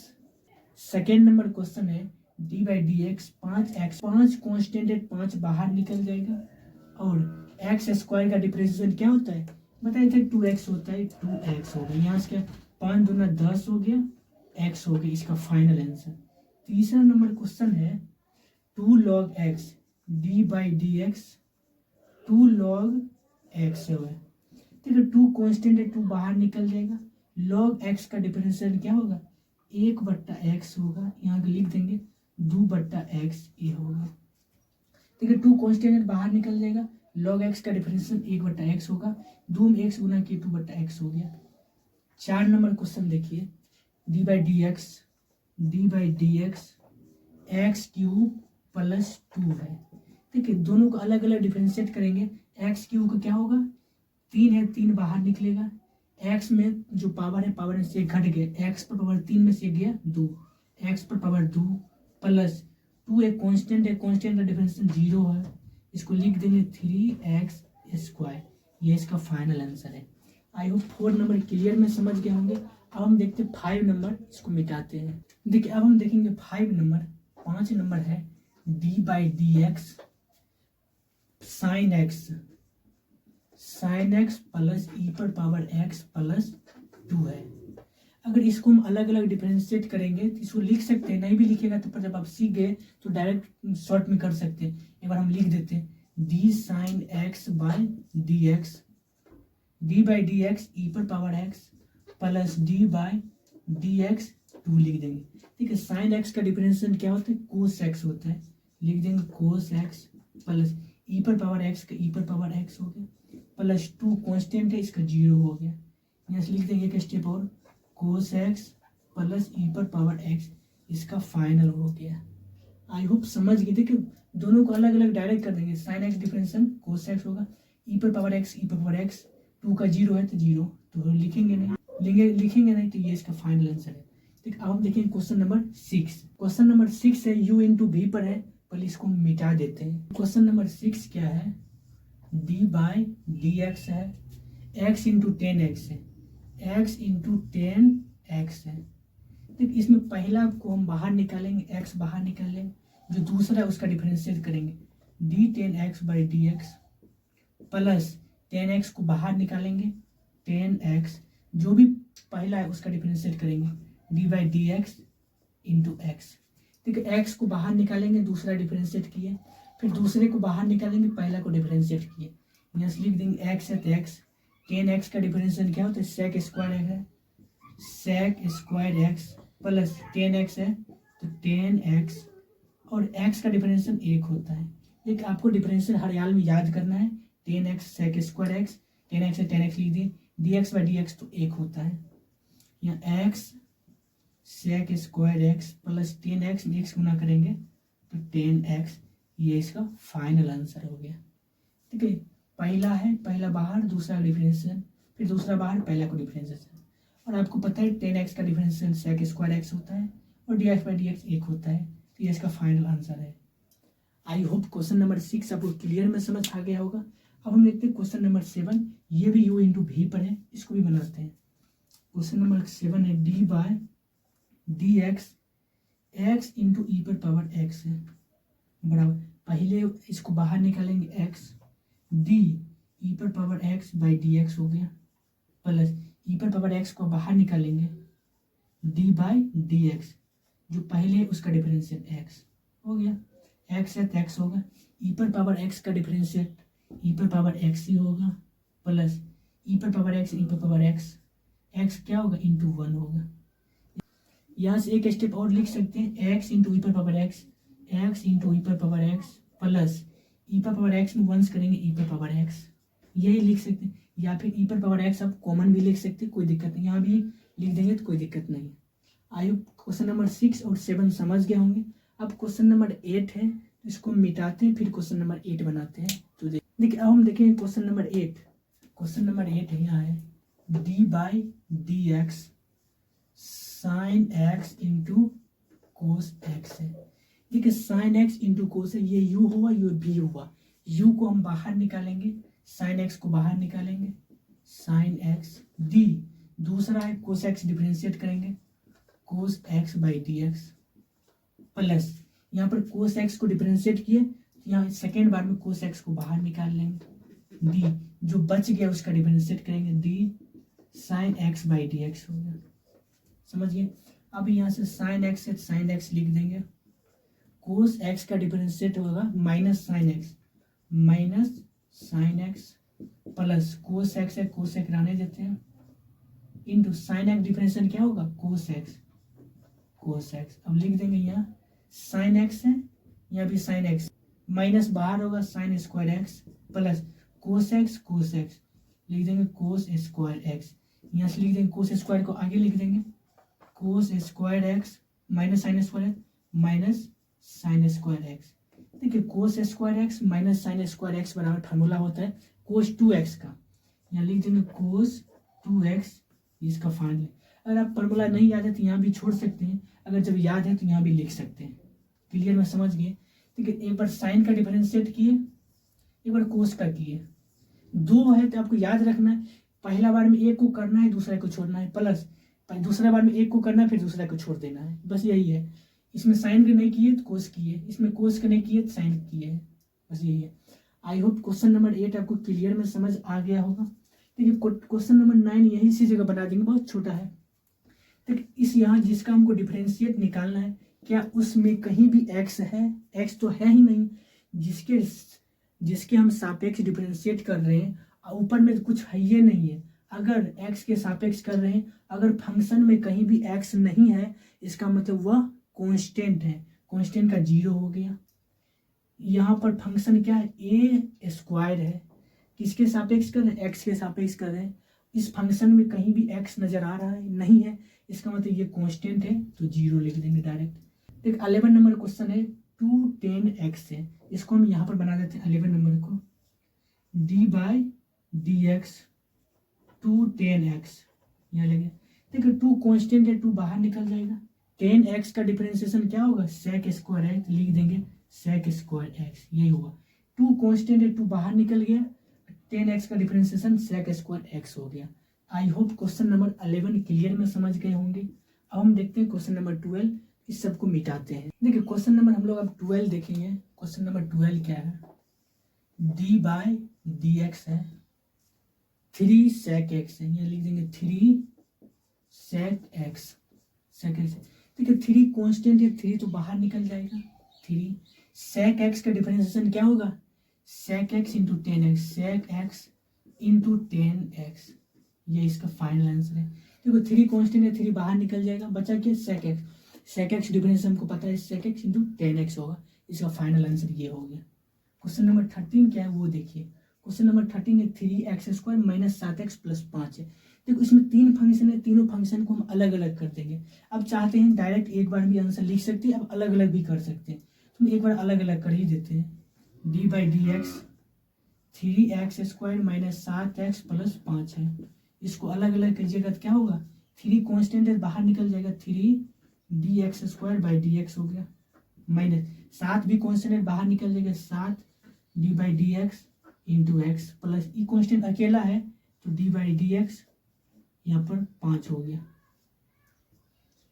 second number question है d by d x 5x, 5 constant है 5 बाहर निकल जाएगा और x स्क्वायर का डिफरेंशिएशन क्या होता है बताए थे 2x होता है, 2x हो गया, यहाँ से 5 दूना 10 हो गया, x हो गया, इसका फाइनल आंसर। तीसरा नंबर क्वेश्चन है 2 log x d by d x 2 log x है। देखिए 2 कांस्टेंट है 2 बाहर निकल जाएगा, log x का डिफरेंशियल क्या होगा 1/x होगा, यहाँ लिख देंगे 2/x ये होगा। देखिए 2 कांस्टेंट बाहर निकल जाएगा, log x का डिफरेंशियल 1/x होगा, 2 में x गुना किए 2/x हो गया। 4 नंबर क्वेश्चन देखिए d by d x x cube plus 2 है। देखिए दोनों को अलग अलग डिफरेंशिएट करेंगे, एक्स क्यूब का क्या होगा 3 है 3 बाहर निकलेगा, एक्स में जो पावर है पावर में से घट गया, एक्स पर पावर 3 में से गया 2, एक्स पर पावर 2 प्लस 2 एक कांस्टेंट है, कांस्टेंट का डिफरेंशियल 0 है, इसको लिख देंगे 3x स्क्वायर, ये इसका फाइनल आंसर है। आई होप 4 नंबर क्लियर में समझ गए होंगे। अब हम देखते हैं 5 नंबर, इसको मिटाते हैं। देखिए अब हम देखेंगे 5 नंबर है d/dx sin x plus e पर पावर x प्लस 2 है। अगर इसको हम अलग अलग डिफरेंशिएट करेंगे तो इसको लिख सकते हैं, नहीं भी लिखेगा तो पर जब आप सीख गए तो डायरेक्ट शॉर्ट में कर सकते हैं। एक बार हम लिख देते हैं d sin x by dx d/dx e पर पावर x प्लस d/dx 2 लिख देंगे। ठीक है, साइन एक्स का डिफरेंशियल क्या होता है, कोस एक्स होता है, लिख देंगे कोस एक्स प्लस ई पर पावर एक्स का ई पर पावर एक्स हो गया प्लस 2 कांस्टेंट है इसका 0 हो गया। यहाँ से लिख देंगे एक स्टेप और कोस एक्स प्लस ई पर पावर एक्स, इसका फाइनल हो गया। आई होप समझ गए। देखिए दोनों को अलग अलग डायरेक्ट कर देंगे, साइन एक्स डिफरेंशियल कोस एक्स होगा, ई पर पावर एक्स ई पर पावर एक्स 2 का 0 है तो 0 तो लिखेंगे नहीं तो ये इसका फाइनल आंसर है। ठीक, अब हम देखेंगे क्वेश्चन नंबर 6। क्वेश्चन नंबर 6 है u इंटू वी पर है, पहले इसको मिटा देते हैं। क्वेश्चन नंबर 6 क्या है, d/dx है, x इंटू 10x है, x इंटू 10x है। ठीक, इसमें पहला को हम बाहर निकालेंगे, x बाहर निकालेंगे, जो दूसरा है उसका डिफरेंशिएट करेंगे d10x/dx प्लस 10x को बाहर निकालेंगे 10x, जो भी पहला है उसका डिफरेंशिएट करेंगे d/dx इंटू एक्स। ठीक है, x को बाहर निकालेंगे, दूसरा डिफरेंशिएट किए, फिर दूसरे को बाहर निकालेंगे, पहला को डिफरेंशिएट किए। यहाँ से लिख देंगे x है तो x, 10x का डिफरेंशिएट क्या होता है, सेक स्क्वायर है, sec square x plus 10x है तो 10x और x का डिफरेंशिएट 1 होता है। एक आपको डिफरेंशिएट हर हाल में याद करना है, 10x सेक स्क्वायर x, 10x है 10x लिख दिए, dx/dx तो 1 होता है। यहाँ x sec square x plus 10x में x गुना करेंगे तो 10x, ये इसका फाइनल आंसर हो गया। ठीक है, पहला है, पहला बाहर दूसरा डिफरेंशियल, फिर दूसरा बाहर पहला को डिफरेंशियल। और आपको पता है 10x का डिफरेंशियल सेक स्क्वायर x होता है और dx/dx 1 होता है, तो ये इसका फाइनल आंसर है। आई होप क्वेश्चन नंबर 6 आपको क्लियर में समझ आ गया होगा। अब हम देखते हैं क्वेश्चन नंबर 7, ये भी u इंटू वी पर है, इसको भी बनाते हैं। क्वेश्चन नंबर 7 है d/dx x इंटू ई पर पावर x है बराबर, पहले इसको बाहर निकालेंगे x, d ई पर पावर x बाई dx हो गया प्लस ई पर पावर x को बाहर निकालेंगे d/dx, जो पहले है उसका डिफरेंशियल x हो गया, x है तो x होगा, ई पर पावर x का डिफरेंशियल ई पर पावर x ही होगा प्लस ई पर पावर x ई पर पावर x क्या होगा इंटू 1 होगा। यहाँ से एक स्टेप और लिख सकते हैं, x इंटू ई पर पावर x इंटू ई पर पावर x प्लस ई पर पावर x में 1 करेंगे ई पर पावर x, यही लिख सकते हैं। या फिर ई पर पावर x आप कॉमन भी लिख सकते हैं, कोई दिक्कत नहीं, यहाँ भी लिख देंगे तो कोई दिक्कत नहीं। आई होप क्वेश्चन नंबर 6 और 7 समझ गए होंगे। अब क्वेश्चन नंबर 8 है, तो इसको मिटाते हैं, फिर क्वेश्चन नंबर 8 बनाते हैं। तो देखिए अब हम देखेंगे क्वेश्चन नंबर 8। क्वेश्चन नंबर 8 है, यहाँ है d/dx sine x into cos x है। देखिए साइन x इंटू कोस है, ये u हुआ ये v हुआ, u को हम बाहर निकालेंगे, साइन x को बाहर निकालेंगे, साइन x d, दूसरा है कोस x डिफरेंशिएट करेंगे कोस x बाई dx प्लस यहाँ पर कोस x को डिफरेंशिएट किए, यहाँ सेकेंड बार में कोस x को बाहर निकाल लेंगे, d जो बच गया उसका डिफरेंशिएट करेंगे d sine x by dx हो गया, समझिए। अब यहाँ से साइन x है साइन x लिख देंगे, कोस x का डिफरेंशिएट होगा minus sine x plus cos x है कोस x रहने देते हैं इंटू साइन x डिफरेंशिएट क्या होगा कोस x। अब लिख देंगे यहाँ साइन x है, यहाँ भी साइन x, माइनस बाहर होगा sine square x plus cos x लिख देंगे कोस स्क्वायर x। यहाँ से लिख देंगे कोस स्क्वायर को आगे लिख देंगे cos square x minus sine square x। देखिए cos square x minus sine square x बराबर फार्मूला होता है कोस 2x का, यहाँ लिख देंगे कोस 2x, इसका फार्मूला। अगर आप फार्मूला नहीं याद है तो यहाँ भी छोड़ सकते हैं, अगर जब याद है तो यहाँ भी लिख सकते हैं। क्लियर में समझ गए। ठीक है, एक बार साइन का डिफरेंशिएट किए, एक बार कोस का किए, 2 है तो आपको याद रखना है, पहला बार में एक को करना है दूसरा को छोड़ना है, प्लस दूसरा बार में एक को करना है, फिर दूसरा को छोड़ देना है, बस यही है। इसमें साइन के नहीं किए तो कोस किए, इसमें कोस के नहीं किए तो साइन किए है, बस यही है। आई होप क्वेश्चन नंबर 8 आपको क्लियर में समझ आ गया होगा। देखिए क्वेश्चन नंबर 9 यही सी जगह बना देंगे, बहुत छोटा है। देखिए इस यहाँ जिसका हमको डिफरेंशिएट निकालना है, क्या उसमें कहीं भी एक्स है? एक्स तो है ही नहीं। जिसके हम सापेक्ष डिफरेंशिएट कर रहे हैं, ऊपर में तो कुछ है ही नहीं है। अगर एक्स के सापेक्ष कर रहे हैं, अगर फंक्शन में कहीं भी एक्स नहीं है, इसका मतलब वह कांस्टेंट है। कांस्टेंट का 0 हो गया। यहाँ पर फंक्शन क्या है? ए स्क्वायर है। किसके सापेक्ष कर रहे हैं? एक्स के सापेक्ष कर रहे हैं। इस फंक्शन में कहीं भी एक्स नजर आ रहा है? नहीं है। इसका मतलब ये कांस्टेंट है, तो 0 लिख देंगे डायरेक्ट। एक 11 नंबर क्वेश्चन है, 2 tan x है। इसको हम यहाँ पर बना देते हैं 11 नंबर को, d/dx 2 tan x यहाँ लगे। देखिए 2 कांस्टेंट है, 2 बाहर निकल जाएगा। tan x का डिफरेंशिएशन क्या होगा? sec स्क्वायर है, तो लिख देंगे sec स्क्वायर x, यही होगा। 2 कांस्टेंट है, 2 बाहर निकल गया, tan x का डिफरेंशिएशन sec स्क्वायर x हो गया। I hope question number 11 clear में समझ गए होंगे। अब हम देखते हैं क्वेश्चन नंबर 12, इस सबको मिटाते हैं। देखिए क्वेश्चन नंबर हम लोग अब 12 देखेंगे। क्वेश्चन नंबर 12 क्या है? d/dx है, 3 sec x है, यहाँ लिख देंगे 3 sec x। देखिए 3 कांस्टेंट है, 3 तो बाहर निकल जाएगा। 3 sec x का डिफरेंशिएशन क्या होगा? sec x into tan x, sec x into tan x, ये इसका फाइनल आंसर है। देखो 3 कांस्टेंट है, 3 बाहर निकल जाएगा, बचा क्या? sec x। sec x differentiation हमको पता है, sec x into tan x होगा। इसका फाइनल आंसर ये हो गया। क्वेश्चन नंबर 13 क्या है वो देखिए। क्वेश्चन नंबर 13 है 3x square minus 7x plus 5 है। देखो इसमें 3 फंक्शन है, तीनों फंक्शन को हम अलग अलग कर देंगे। अब चाहते हैं डायरेक्ट एक बार भी आंसर लिख सकते हैं, अब अलग अलग भी कर सकते हैं, तो हम एक बार अलग अलग कर ही देते हैं। d/dx 3x square minus 7x plus 5 है। इसको अलग अलग कीजिएगा तो क्या होगा? 3 कांस्टेंट है, बाहर निकल जाएगा, 3 dx स्क्वायर बाई dx हो गया, माइनस 7 भी कांस्टेंट है, बाहर निकल जाएगा, 7 d/dx इंटू एक्स प्लस ई कांस्टेंट अकेला है, तो d/dx यहाँ पर 5 हो गया।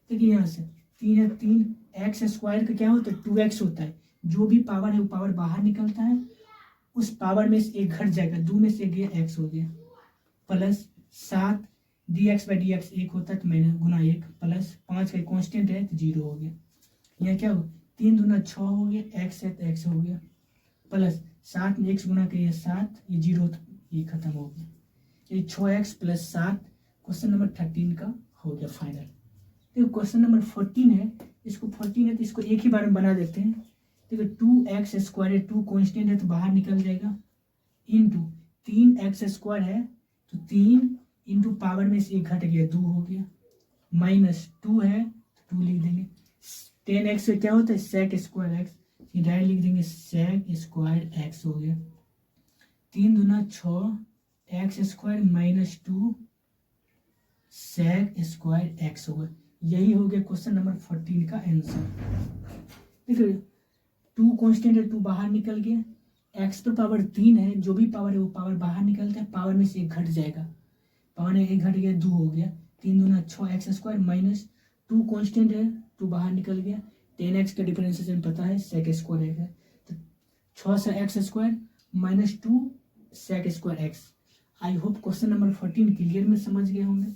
देखिए यहाँ से 3 है, 3 एक्स स्क्वायर का क्या होता है? 2x होता है। जो भी पावर है वो पावर बाहर निकलता है, उस पावर में से एक घट जाएगा, 2 में से गया x हो गया, प्लस 7 dx/dx 1 होता है, तो मैंने गुना 1 प्लस 5 का कांस्टेंट है, तो 0 हो गया। यहाँ क्या हो? 3 दूना 6 हो गया, x है तो x हो गया, प्लस 7 में x गुना करिए 7, ये 0 तो ये खत्म हो गया। ये 6x प्लस 7 क्वेश्चन नंबर 13 का हो गया फाइनल। देखो क्वेश्चन नंबर 14 है, इसको 14 है तो इसको एक ही बार में बना देते हैं। देखो 2x स्क्वायर है, 2 कांस्टेंट है तो बाहर निकल जाएगा, इंटू 3x स्क्वायर है तो 3 इंटू पावर में से एक घट गया, 2 हो गया, माइनस 2 है तो 2 लिख देंगे। 10x से क्या होता है? sec स्क्वायर एक्स, ये डायरेक्ट लिख देंगे sec स्क्वायर एक्स हो गया। 3 दूना 6 x square minus 2 sec square x होगा। यही हो गया क्वेश्चन नंबर 14 का आंसर। देखिए 2 कांस्टेंट है, 2 बाहर निकल गया, x पर पावर 3 है, जो भी पावर है वो पावर बाहर निकलता है, पावर में से एक घट जाएगा, पावर में एक घट गया, 2 हो गया। 3 दूना 6 एक्स स्क्वायर माइनस 2 कांस्टेंट है, 2 बाहर निकल गया, 10x का डिफरेंशिएशन पता है, sec स्क्वायर है, तो 6 से x square minus 2 sec square x. I hope question number 14 clear में समझ गए होंगे।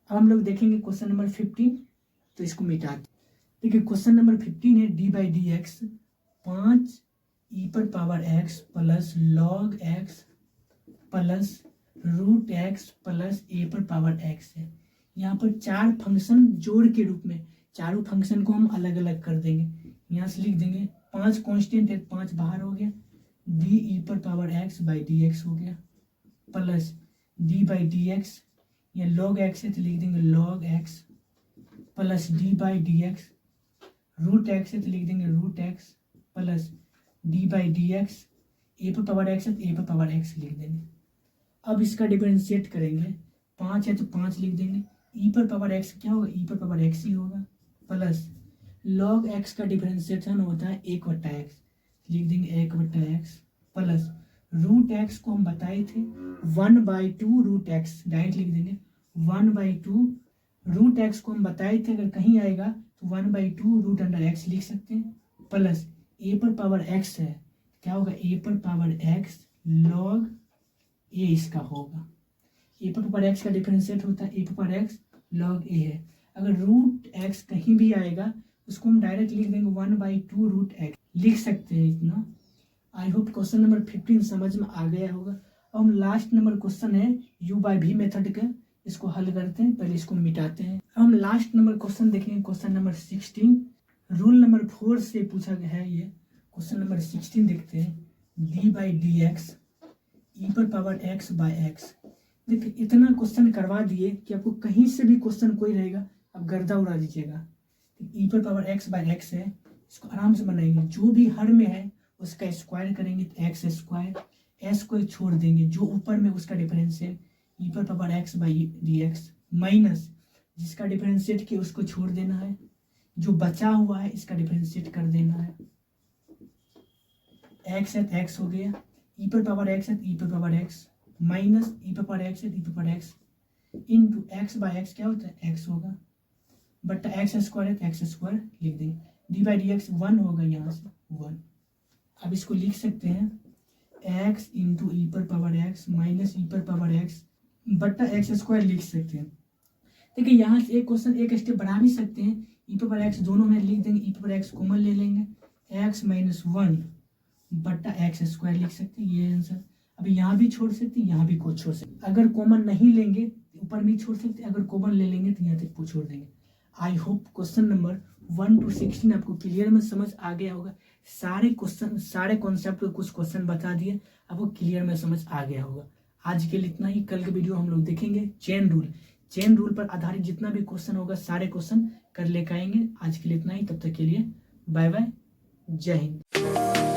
अब हम लोग देखेंगे क्वेश्चन नंबर 15, तो इसको मिटाते। देखिए क्वेश्चन नंबर 15 है d/dx 5 e पर power x plus log x plus root x plus a पर पावर x है। यहाँ पर 4 फंक्शन जोड़ के रूप में, चारों फंक्शन को हम अलग अलग कर देंगे। यहाँ से लिख देंगे 5 कांस्टेंट है, 5 बाहर हो गया, d पर पावर x बाई dx हो गया, प्लस d/dx, ये log x है तो लिख देंगे log x, plus d/dx, root x है तो लिख देंगे root x, plus d/dx, a पर पावर x है तो a पर पावर x लिख देंगे। अब इसका डिफरेंशिएट करेंगे, 5 है तो 5 लिख देंगे, e पर पावर x क्या होगा? e पर पावर x ही होगा, प्लस log x का डिफरेंशिएशन होता है 1/x, लिख देंगे 1/x, प्लस रूट x को हम बताए थे 1/2 रूट x, डायरेक्ट लिख देंगे 1/2 रूट एक्स को हम बताए थे अगर कहीं आएगा तो 1/2 रूट अंडर एक्स लिख सकते हैं, प्लस ए पर पावर एक्स है, क्या होगा ए पर पावर एक्स लॉग ए इसका होगा। ए पर पावर एक्स का डिफरेंशिएट होता है ए पर पावर एक्स लॉग ए है। अगर रूट एक्स कहीं भी आएगा उसको हम डायरेक्ट लिख देंगे 1/2 रूट एक्स लिख सकते हैं इतना। आई होप क्वेश्चन नंबर 15 समझ में आ गया होगा। अब हम लास्ट नंबर क्वेश्चन है u/v मेथड का, इसको हल करते हैं, पहले इसको मिटाते हैं। अब हम लास्ट नंबर क्वेश्चन देखेंगे, क्वेश्चन नंबर 16 रूल नंबर 4 से पूछा गया है। ये क्वेश्चन नंबर 16 देखते हैं, d/dx e पर पावर x बाय एक्स। देखिए इतना क्वेश्चन करवा दिए कि आपको कहीं से भी क्वेश्चन कोई रहेगा आप गर्दा उड़ा दीजिएगा। e पर पावर x बाय एक्स है, इसको आराम से बनाएंगे, जो भी हर में है उसका स्क्वायर करेंगे तो एक्स स्क्वायर, एस को छोड़ देंगे, जो ऊपर में उसका डिफरेंशियल ई पर power x by d x, minus जिसका डिफरेंशिएट किया उसको छोड़ देना है, जो बचा हुआ है इसका डिफरेंशिएट कर देना है। एक्स है एक्स हो गया, ई पर पावर एक्स है ई पर पावर एक्स, माइनस ई पर पावर एक्स है ई पर power x, into x by x क्या होता है एक्स होगा, बट एक्स स्क्वायर है एक्स स्क्वायर लिख देंगे, डी बाई डी एक्स 1 होगा यहाँ से 1। अब इसको लिख सकते हैं x इंटू ई पर पावर x माइनस ई पर पावर x बट्टा एक्स स्क्वायर लिख सकते हैं। देखिए यहाँ से एक क्वेश्चन एक स्टेप बढ़ा भी सकते हैं, ई पर पावर x दोनों में लिख देंगे, ई पर पावर x कॉमन ले लेंगे, x माइनस 1 बट्टा एक्स स्क्वायर लिख सकते हैं, ये आंसर। अभी यहाँ भी छोड़ सकते हैं, यहाँ भी को छोड़ सकते हैं, अगर कॉमन नहीं लेंगे ऊपर भी छोड़ सकते हैं, अगर कॉमन ले लेंगे तो यहाँ तक छोड़ देंगे। I hope question number 1 to 16 आपको क्लियर में समझ आ गया होगा। सारे क्वेश्चन सारे कॉन्सेप्ट के कुछ क्वेश्चन बता दिए, आपको क्लियर में समझ आ गया होगा। आज के लिए इतना ही, कल के वीडियो हम लोग देखेंगे चेन रूल पर आधारित जितना भी क्वेश्चन होगा सारे क्वेश्चन कर लेकर आएंगे। आज के लिए इतना ही, तब तक के लिए बाय बाय, जय हिंद।